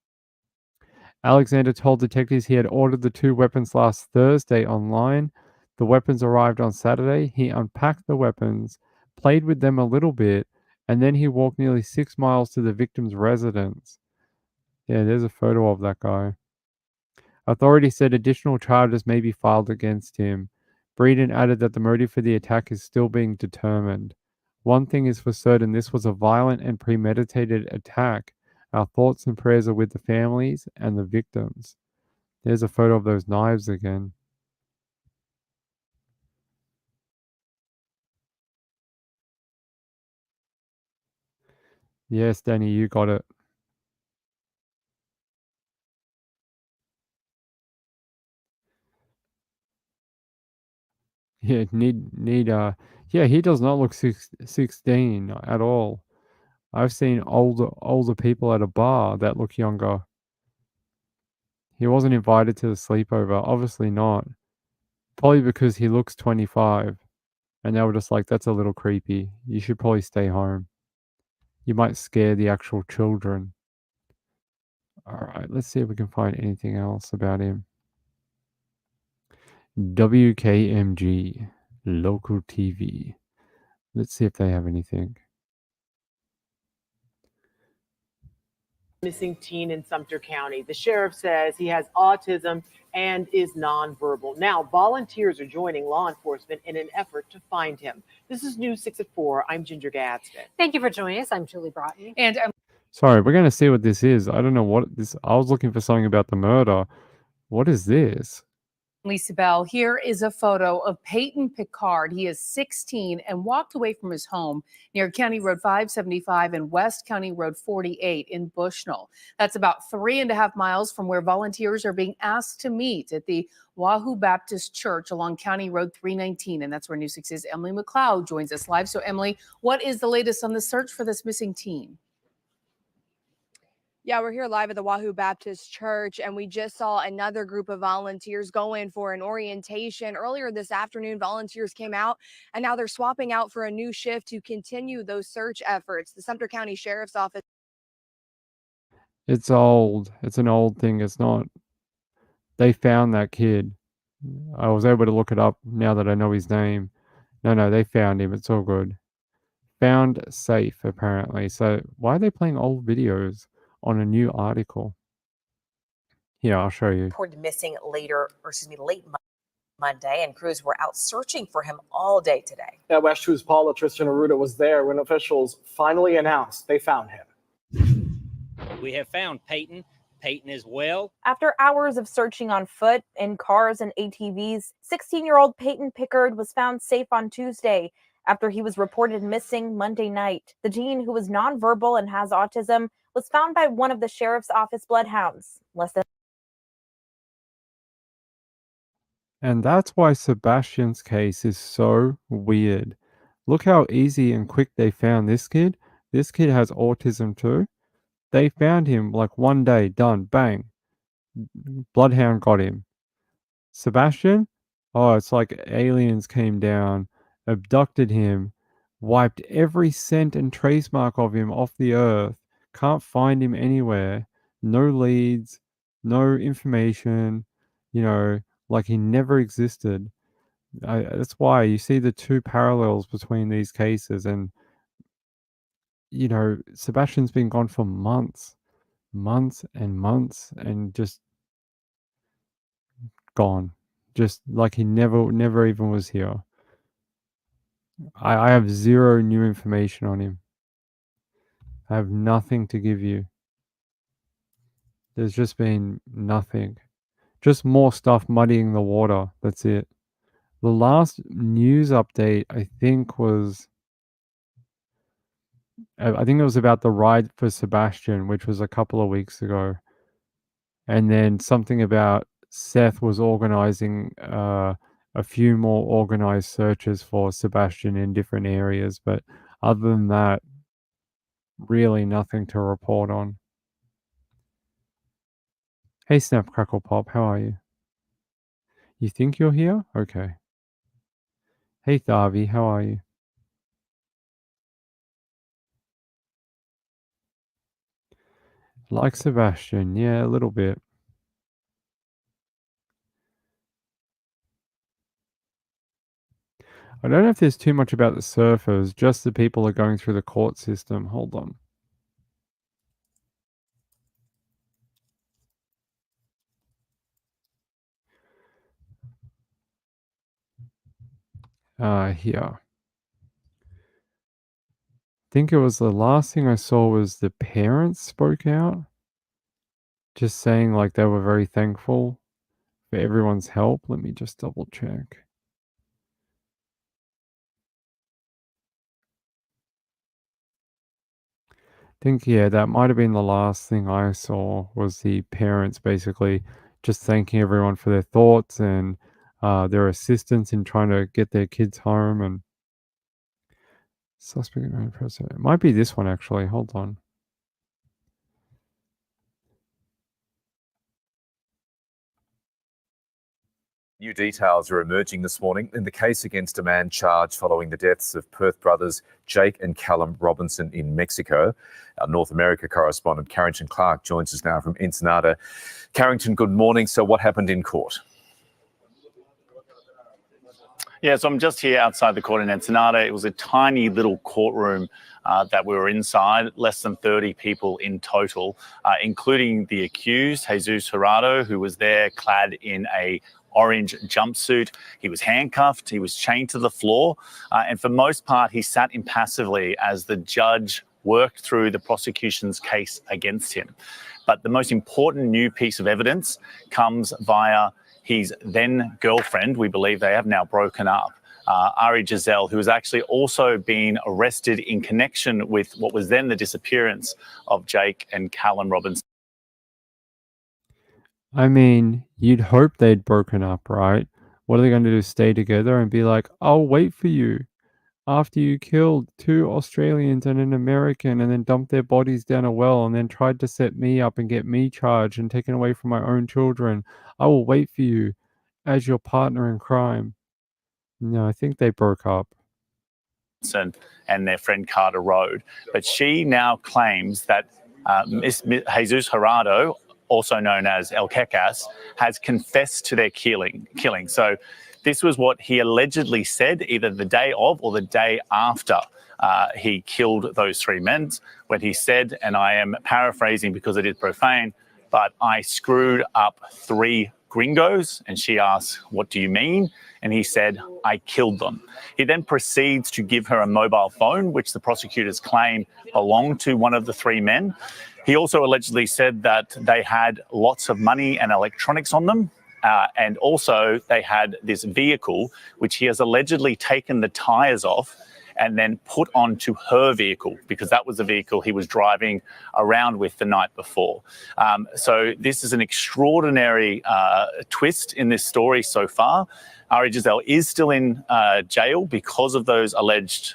Alexander told detectives he had ordered the 2 weapons last Thursday online. The weapons arrived on Saturday. He unpacked the weapons, played with them a little bit, and then he walked nearly 6 miles to the victim's residence. Yeah, there's a photo of that guy. Authorities said additional charges may be filed against him. Breeden added that the motive for the attack is still being determined. One thing is for certain, this was a violent and premeditated attack. Our thoughts and prayers are with the families and the victims. There's a photo of those knives again. Yes, Danny, you got it. Yeah, yeah, he does not look 16 at all. I've seen older people at a bar that look younger. He wasn't invited to the sleepover, obviously not. Probably because he looks 25. And they were just like, that's a little creepy. You should probably stay home. You might scare the actual children. All right, let's see if we can find anything else about him. WKMG, local TV. Let's see if they have anything. Missing teen in Sumter County. The sheriff says he has autism and is nonverbal. Now, volunteers are joining law enforcement in an effort to find him. This is News 6 at 4. I'm Ginger Gadsden. Thank you for joining us. I'm Julie Broughton. And Sorry, we're going to see what this is. I don't know what this. I was looking for something about the murder. What is this? Lisa Bell, here is a photo of Peyton Picard. He is 16 and walked away from his home near County Road 575 and West County Road 48 in Bushnell. That's about 3.5 miles from where volunteers are being asked to meet at the Wahoo Baptist Church along County Road 319. And that's where News 6's Emily McLeod joins us live. So, Emily, what is the latest on the search for this missing teen? Yeah, we're here live at the Wahoo Baptist Church, and we just saw another group of volunteers go in for an orientation. Earlier this afternoon, volunteers came out, and now they're swapping out for a new shift to continue those search efforts. The Sumter County Sheriff's Office. It's old. It's an old thing. It's not. They found that kid. I was able to look it up now that I know his name. No, they found him. It's all good. Found safe, apparently. So why are they playing old videos on a new article? Here, I'll show you. Reported missing late Monday, and crews were out searching for him all day today. Yeah, West 2's Paula Tristan Aruda was there when officials finally announced they found him. We have found Peyton. Peyton is well. After hours of searching on foot, in cars and ATVs, 16-year-old Peyton Pickard was found safe on Tuesday after he was reported missing Monday night. The teen, who was nonverbal and has autism, was found by one of the sheriff's office bloodhounds. And that's why Sebastian's case is so weird. Look how easy and quick they found this kid. This kid has autism too. They found him like one day, done, bang. Bloodhound got him. Sebastian? Oh, it's like aliens came down, abducted him, wiped every scent and trace mark of him off the earth. Can't find him anywhere. No leads, no information, like he never existed. That's why you see the two parallels between these cases. And, Sebastian's been gone for months and months and just gone. Just like he never even was here. I have zero new information on him. I have nothing to give you. There's just been nothing. Just more stuff muddying the water. That's it. The last news update, I think it was about the ride for Sebastian, which was a couple of weeks ago. And then something about Seth was organizing a few more organized searches for Sebastian in different areas. But other than that, really nothing to report on. Hey, Snap Crackle Pop, how are you? You think you're here? Okay. Hey, Tharvi, how are you? Like Sebastian, yeah, a little bit. I don't know if there's too much about the surfers, just the people are going through the court system. Hold on. Here. I think it was the last thing I saw was the parents spoke out. Just saying like they were very thankful for everyone's help. Let me just double check. I think, yeah, that might have been the last thing I saw was the parents basically just thanking everyone for their thoughts and their assistance in trying to get their kids home. And suspect it might be this one actually. Hold on. New details are emerging this morning in the case against a man charged following the deaths of Perth brothers Jake and Callum Robinson in Mexico. Our North America correspondent Carrington Clark joins us now from Ensenada. Carrington, good morning. So what happened in court? Yeah, so I'm just here outside the court in Ensenada. It was a tiny little courtroom that we were inside, less than 30 people in total, including the accused, Jesus Jurado, who was there clad in a orange jumpsuit. He was handcuffed, he was chained to the floor, and for most part, he sat impassively as the judge worked through the prosecution's case against him. But the most important new piece of evidence comes via his then girlfriend. We believe they have now broken up. Ari Giselle, who has actually also been arrested in connection with what was then the disappearance of Jake and Callum Robinson. I mean, you'd hope they'd broken up, right? What are they going to do? Stay together and be like, I'll wait for you after you killed 2 Australians and an American and then dumped their bodies down a well and then tried to set me up and get me charged and taken away from my own children. I will wait for you as your partner in crime. No, I think they broke up. And their friend Carter Road. But she now claims that Miss Jesus Gerardo, also known as El Quecas, has confessed to their killing. So this was what he allegedly said either the day of or the day after he killed those 3 men, when he said, and I am paraphrasing because it is profane, but I screwed up 3 gringos. And she asked, what do you mean? And he said, I killed them. He then proceeds to give her a mobile phone, which the prosecutors claim belonged to one of the 3 men. He also allegedly said that they had lots of money and electronics on them. And also they had this vehicle, which he has allegedly taken the tires off and then put onto her vehicle, because that was the vehicle he was driving around with the night before. So this is an extraordinary twist in this story so far. Ari Giselle is still in jail because of those alleged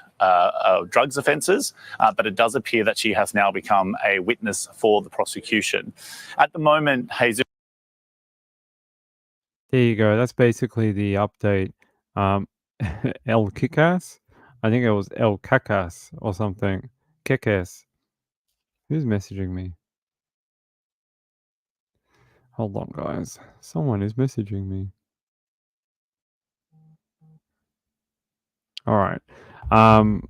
drugs offences, but it does appear that she has now become a witness for the prosecution. At the moment, Jesus. There you go. That's basically the update. El Quecas? I think it was El Cacas or something. Quecas. Who's messaging me? Hold on, guys. Someone is messaging me. All right. I'm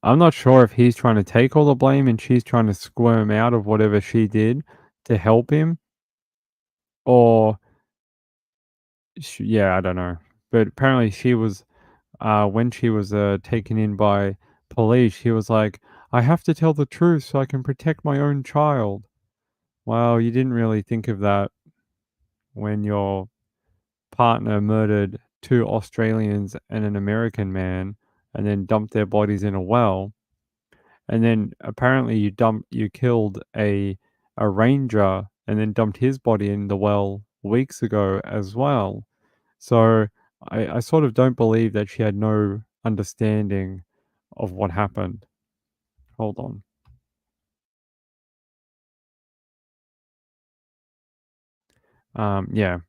not sure if he's trying to take all the blame and she's trying to squirm out of whatever she did to help him, or yeah, I don't know. But apparently she was, when she was taken in by police, she was like, I have to tell the truth so I can protect my own child. Well, you didn't really think of that when your partner murdered 2 Australians and an American man and then dumped their bodies in a well. And then apparently you killed a ranger and then dumped his body in the well weeks ago as well. So I sort of don't believe that she had no understanding of what happened. Hold on. Yeah.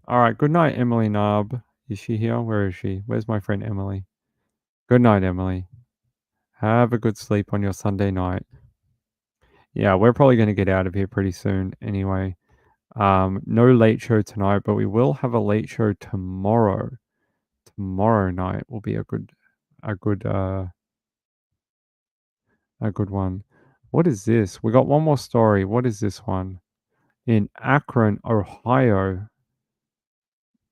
All right. Good night, Emily Narb. Is she here? Where is she? Where's my friend Emily? Good night, Emily. Have a good sleep on your Sunday night. Yeah, we're probably going to get out of here pretty soon anyway. No late show tonight, but we will have a late show tomorrow. Tomorrow night will be a good one. What is this? We got one more story. What is this one? In Akron, Ohio,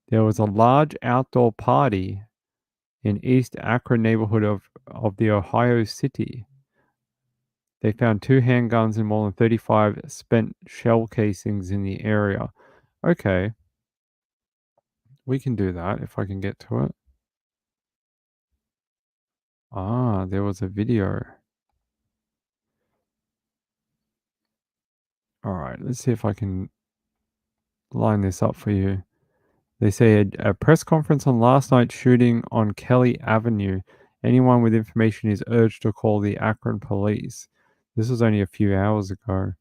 there was a large outdoor party in East Akron neighborhood of the Ohio city. They found 2 handguns and more than 35 spent shell casings in the area. Okay. We can do that if I can get to it. Ah, there was a video. All right, let's see if I can line this up for you. They say a press conference on last night's shooting on Kelly Avenue. Anyone with information is urged to call the Akron police. This was only a few hours ago.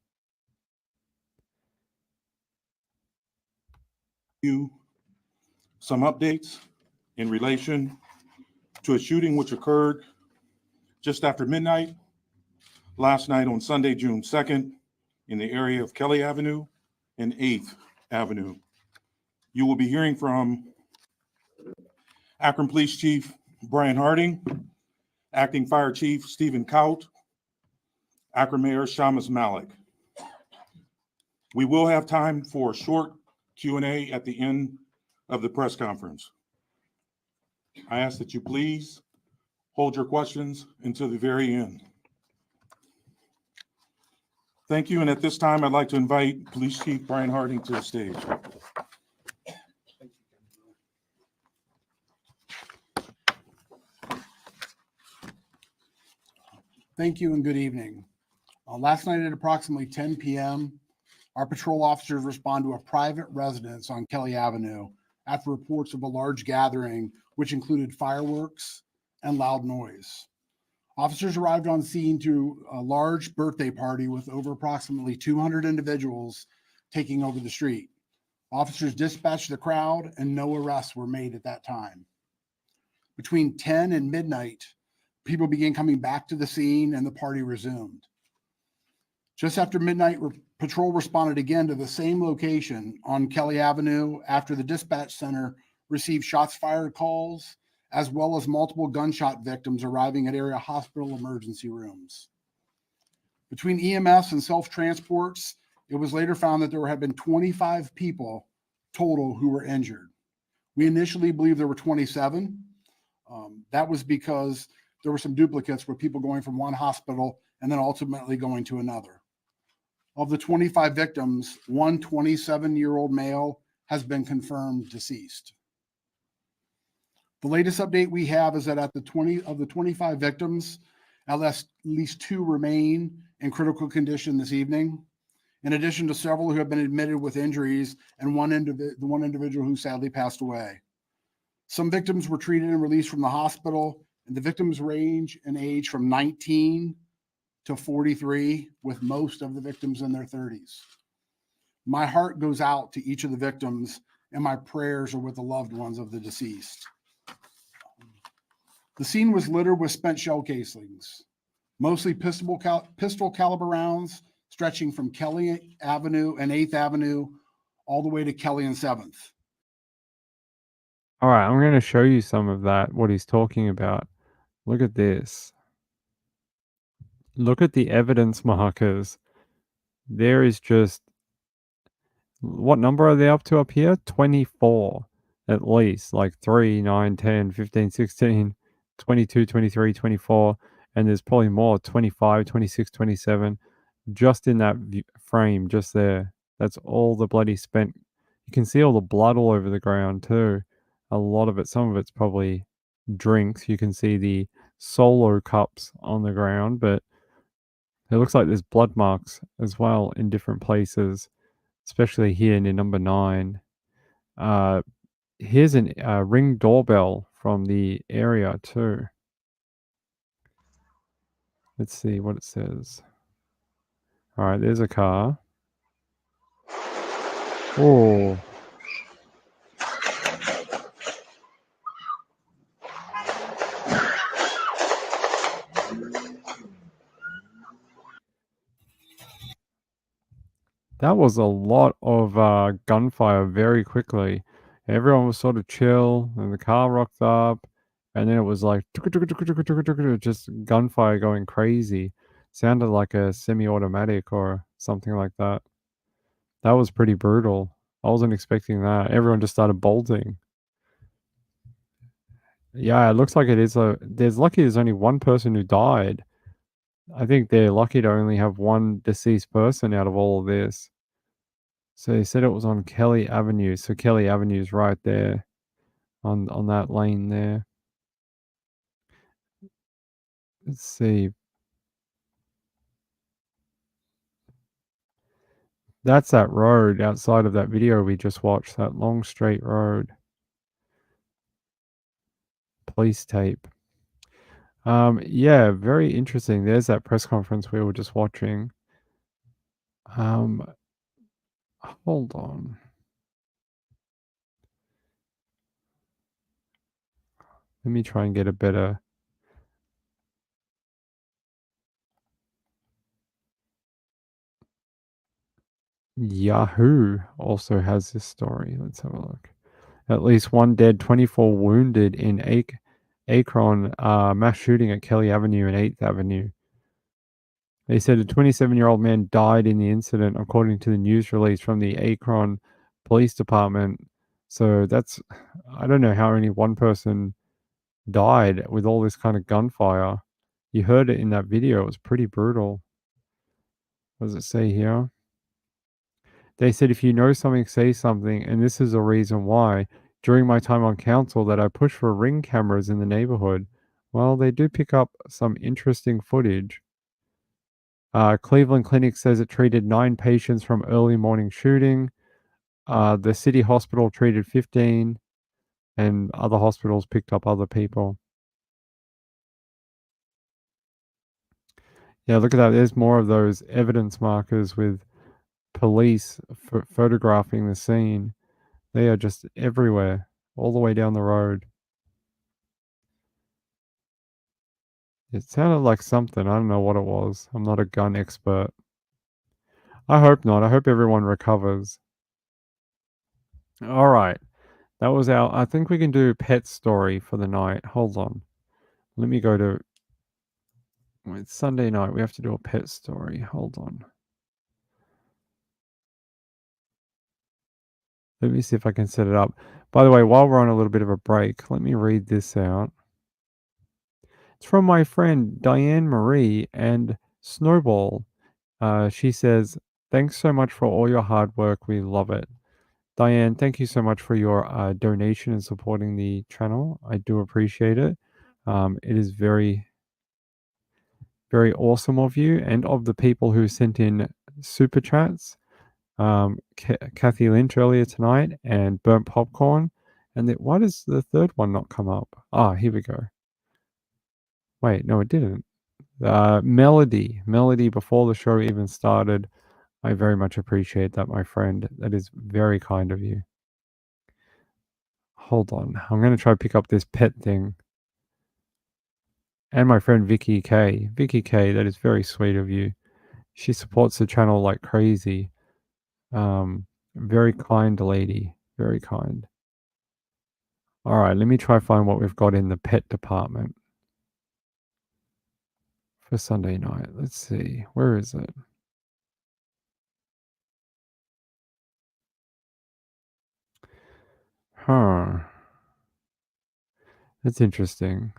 Some updates in relation to a shooting which occurred just after midnight last night on Sunday, June 2nd, in the area of Kelly Avenue and 8th Avenue. You will be hearing from Akron Police Chief Brian Harding, Acting Fire Chief Stephen Kaut, Akron Mayor Shamus Malik. We will have time for a short Q&A at the end of the press conference. I ask that you please hold your questions until the very end. Thank you. And at this time, I'd like to invite Police Chief Brian Harding to the stage. Thank you and good evening. Last night at approximately 10 p.m., our patrol officers respond to a private residence on Kelly Avenue after reports of a large gathering, which included fireworks and loud noise. Officers arrived on scene to a large birthday party with over approximately 200 individuals taking over the street. Officers dispatched the crowd and no arrests were made at that time. Between 10 and midnight, people began coming back to the scene and the party resumed. Just after midnight, patrol responded again to the same location on Kelly Avenue after the dispatch center received shots fired calls, as well as multiple gunshot victims arriving at area hospital emergency rooms. Between EMS and self-transports, it was later found that there had been 25 people total who were injured. We initially believed there were 27. That was because there were some duplicates with people going from one hospital and then ultimately going to another. Of the 25 victims, one 27-year-old male has been confirmed deceased. The latest update we have is that of the 25 victims, at least 2 remain in critical condition this evening, in addition to several who have been admitted with injuries and one individual who sadly passed away. Some victims were treated and released from the hospital, and the victims range in age from 19 to 43, with most of the victims in their 30s. My heart goes out to each of the victims, and my prayers are with the loved ones of the deceased. The scene was littered with spent shell casings, mostly pistol caliber rounds stretching from Kelly Avenue and 8th Avenue all the way to Kelly and 7th. All right, I'm going to show you some of that, what he's talking about. Look at this. Look at the evidence markers. There is just, what number are they up to up here? 24 at least, like 3, 9, 10, 15, 16, 22, 23, 24, and there's probably more, 25, 26, 27, just in that frame, just there. That's all the bloody spent. You can see all the blood all over the ground too. A lot of it, some of it's probably drinks. You can see the solo cups on the ground, but it looks like there's blood marks as well in different places, especially here near number 9. Here's a Ring doorbell from the area too. Let's see what it says. All right, there's a car. Oh. That was a lot of gunfire very quickly. Everyone was sort of chill, and the car rocked up, and then it was like just gunfire going crazy. Sounded like a semi-automatic or something like that. That was pretty brutal. I wasn't expecting that. Everyone just started bolting. Yeah, it looks like it is there's only one person who died. I think they're lucky to only have one deceased person out of all of this. So they said it was on Kelly Avenue. So Kelly Avenue is right there on that lane there. Let's see. That's that road outside of that video we just watched, that long straight road. Police tape. Yeah, very interesting. There's that press conference we were just watching. Hold on. Let me try and get a better. Yahoo also has this story. Let's have a look. At least 1 dead, 24 wounded in Akron mass shooting at Kelly Avenue and 8th Avenue. They said a 27-year-old man died in the incident, according to the news release from the Akron Police Department. So that's, I don't know how only one person died with all this kind of gunfire. You heard it in that video. It was pretty brutal. What does it say here? They said, if you know something, say something, and this is a reason why. During my time on council that I pushed for ring cameras in the neighborhood. Well, they do pick up some interesting footage. Cleveland Clinic says it treated 9 patients from early morning shooting. The city hospital treated 15, and other hospitals picked up other people. Yeah, look at that. There's more of those evidence markers with police photographing the scene. They are just everywhere, all the way down the road. It sounded like something. I don't know what it was. I'm not a gun expert. I hope not. I hope everyone recovers. All right. That was our. I think we can do pet story for the night. Hold on. Let me go to. It's Sunday night. We have to do a pet story. Hold on. Let me see if I can set it up. By the way, while we're on a little bit of a break, let me read this out. It's from my friend Diane Marie and Snowball. She says, thanks so much for all your hard work. We love it. Diane, thank you so much for your donation and supporting the channel. I do appreciate it. It is very, very awesome of you and of the people who sent in super chats. Kathy Lynch earlier tonight and Burnt Popcorn. And why does the third one not come up? Ah, here we go. Wait, no, it didn't. Melody before the show even started. I very much appreciate that, my friend. That is very kind of you. Hold on. I'm going to try to pick up this pet thing. And my friend Vicky K. Vicky K, that is very sweet of you. She supports the channel like crazy. Very kind lady. Very kind. All right, let me try find what we've got in the pet department for Sunday night. Let's see. Where is it? Huh. That's interesting.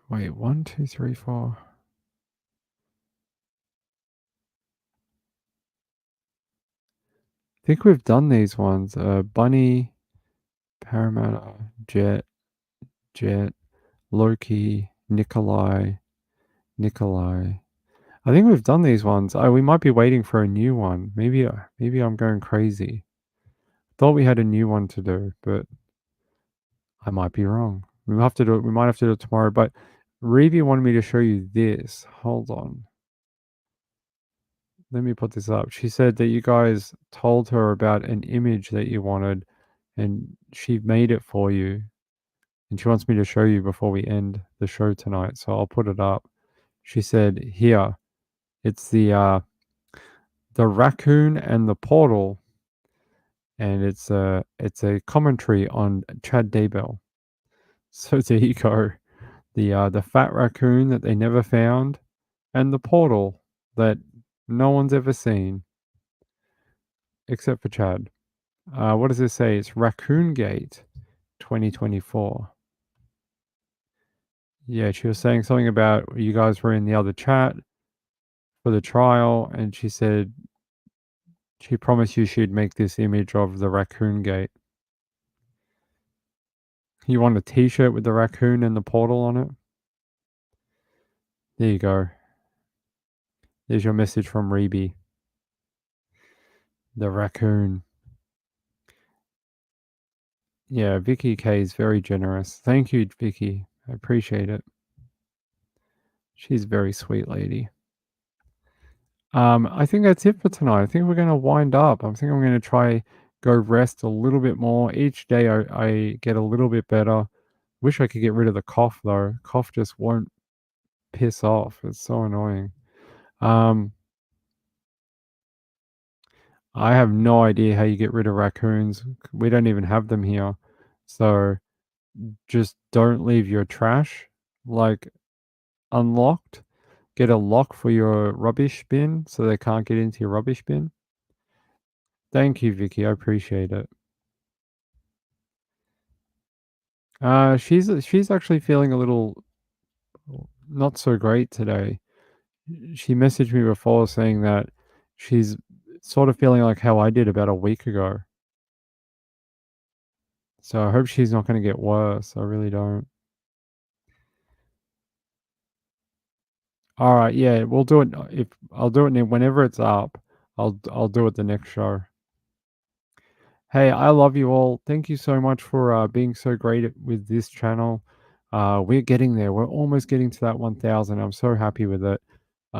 Wait, 1, 2, 3, 4. I think we've done these ones. Bunny, Parramatta, Jet, Loki, Nikolai. I think we've done these ones. We might be waiting for a new one. Maybe I'm going crazy. Thought we had a new one to do, but I might be wrong. We might have to do it tomorrow. But Reevy wanted me to show you this. Hold on. Let me put this up. She said that you guys told her about an image that you wanted, and she made it for you. And she wants me to show you before we end the show tonight. So I'll put it up. She said, here, it's the raccoon and the portal. And it's a commentary on Chad Daybell. So there you go. The fat raccoon that they never found, and the portal that no one's ever seen, except for Chad. What does this say? It's Raccoon Gate 2024. Yeah, she was saying something about you guys were in the other chat for the trial, and she said she promised you she'd make this image of the Raccoon Gate. You want a t-shirt with the raccoon and the portal on it? There you go. There's your message from Reeby. The raccoon. Yeah, Vicky K is very generous. Thank you, Vicky. I appreciate it. She's a very sweet lady. I think that's it for tonight. I think we're going to wind up. I think I'm going to try go rest a little bit more. Each day I get a little bit better. Wish I could get rid of the cough though. Cough just won't piss off. It's so annoying. I have no idea how you get rid of raccoons. We don't even have them here. So just don't leave your trash like unlocked. Get a lock for your rubbish bin so they can't get into your rubbish bin. Thank you, Vicky. I appreciate it. She's actually feeling a little not so great today. She messaged me before saying that she's sort of feeling like how I did about a week ago. So I hope she's not going to get worse. I really don't. All right, yeah, we'll do it. If I'll do it whenever it's up. I'll do it the next show. Hey, I love you all. Thank you so much for being so great with this channel. We're getting there. We're almost getting to that 1,000. I'm so happy with it.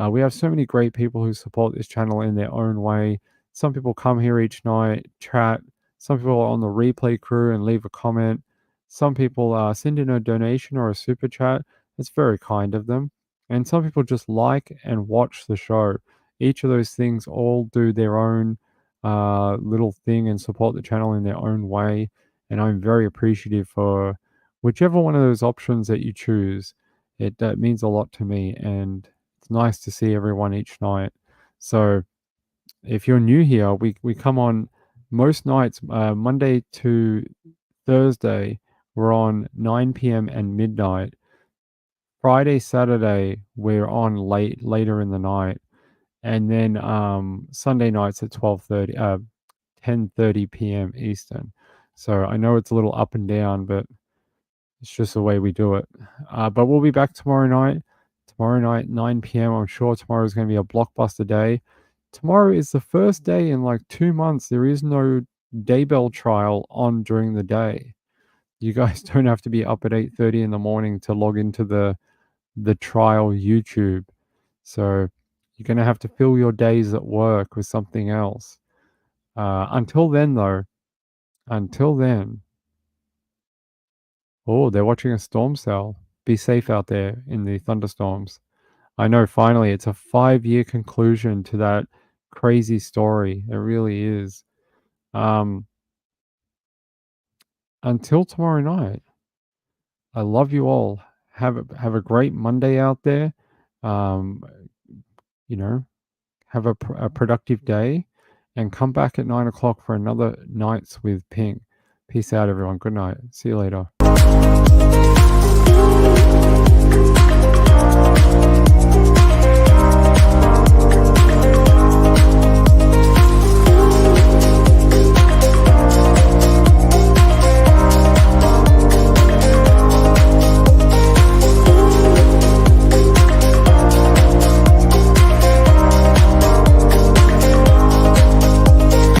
We have so many great people who support this channel in their own way. Some people come here each night, chat. Some people are on the replay crew and leave a comment. Some people send in a donation or a super chat. It's very kind of them. And some people just like and watch the show. Each of those things all do their own little thing and support the channel in their own way. And I'm very appreciative for whichever one of those options that you choose. It means a lot to me, and it's nice to see everyone each night. So if you're new here, we come on most nights, Monday to Thursday, we're on 9 p.m. and midnight. Friday, Saturday, we're on later in the night. And then Sunday nights at 10:30 p.m. Eastern. So I know it's a little up and down, but it's just the way we do it. But we'll be back tomorrow night. Tomorrow night, 9 p.m. I'm sure tomorrow is going to be a blockbuster day. Tomorrow is the first day in like 2 months. There is no Daybell trial on during the day. You guys don't have to be up at 8:30 in the morning to log into the trial YouTube. So you're going to have to fill your days at work with something else. Until then, though, oh, they're watching a storm cell. Be safe out there in the thunderstorms. I know, finally, it's a 5-year conclusion to that crazy story. It really is. Until tomorrow night, I love you all. Have a great Monday out there. You know, have a productive day, and come back at 9 o'clock for another Nights with Ping. Peace out, everyone. Good night. See you later.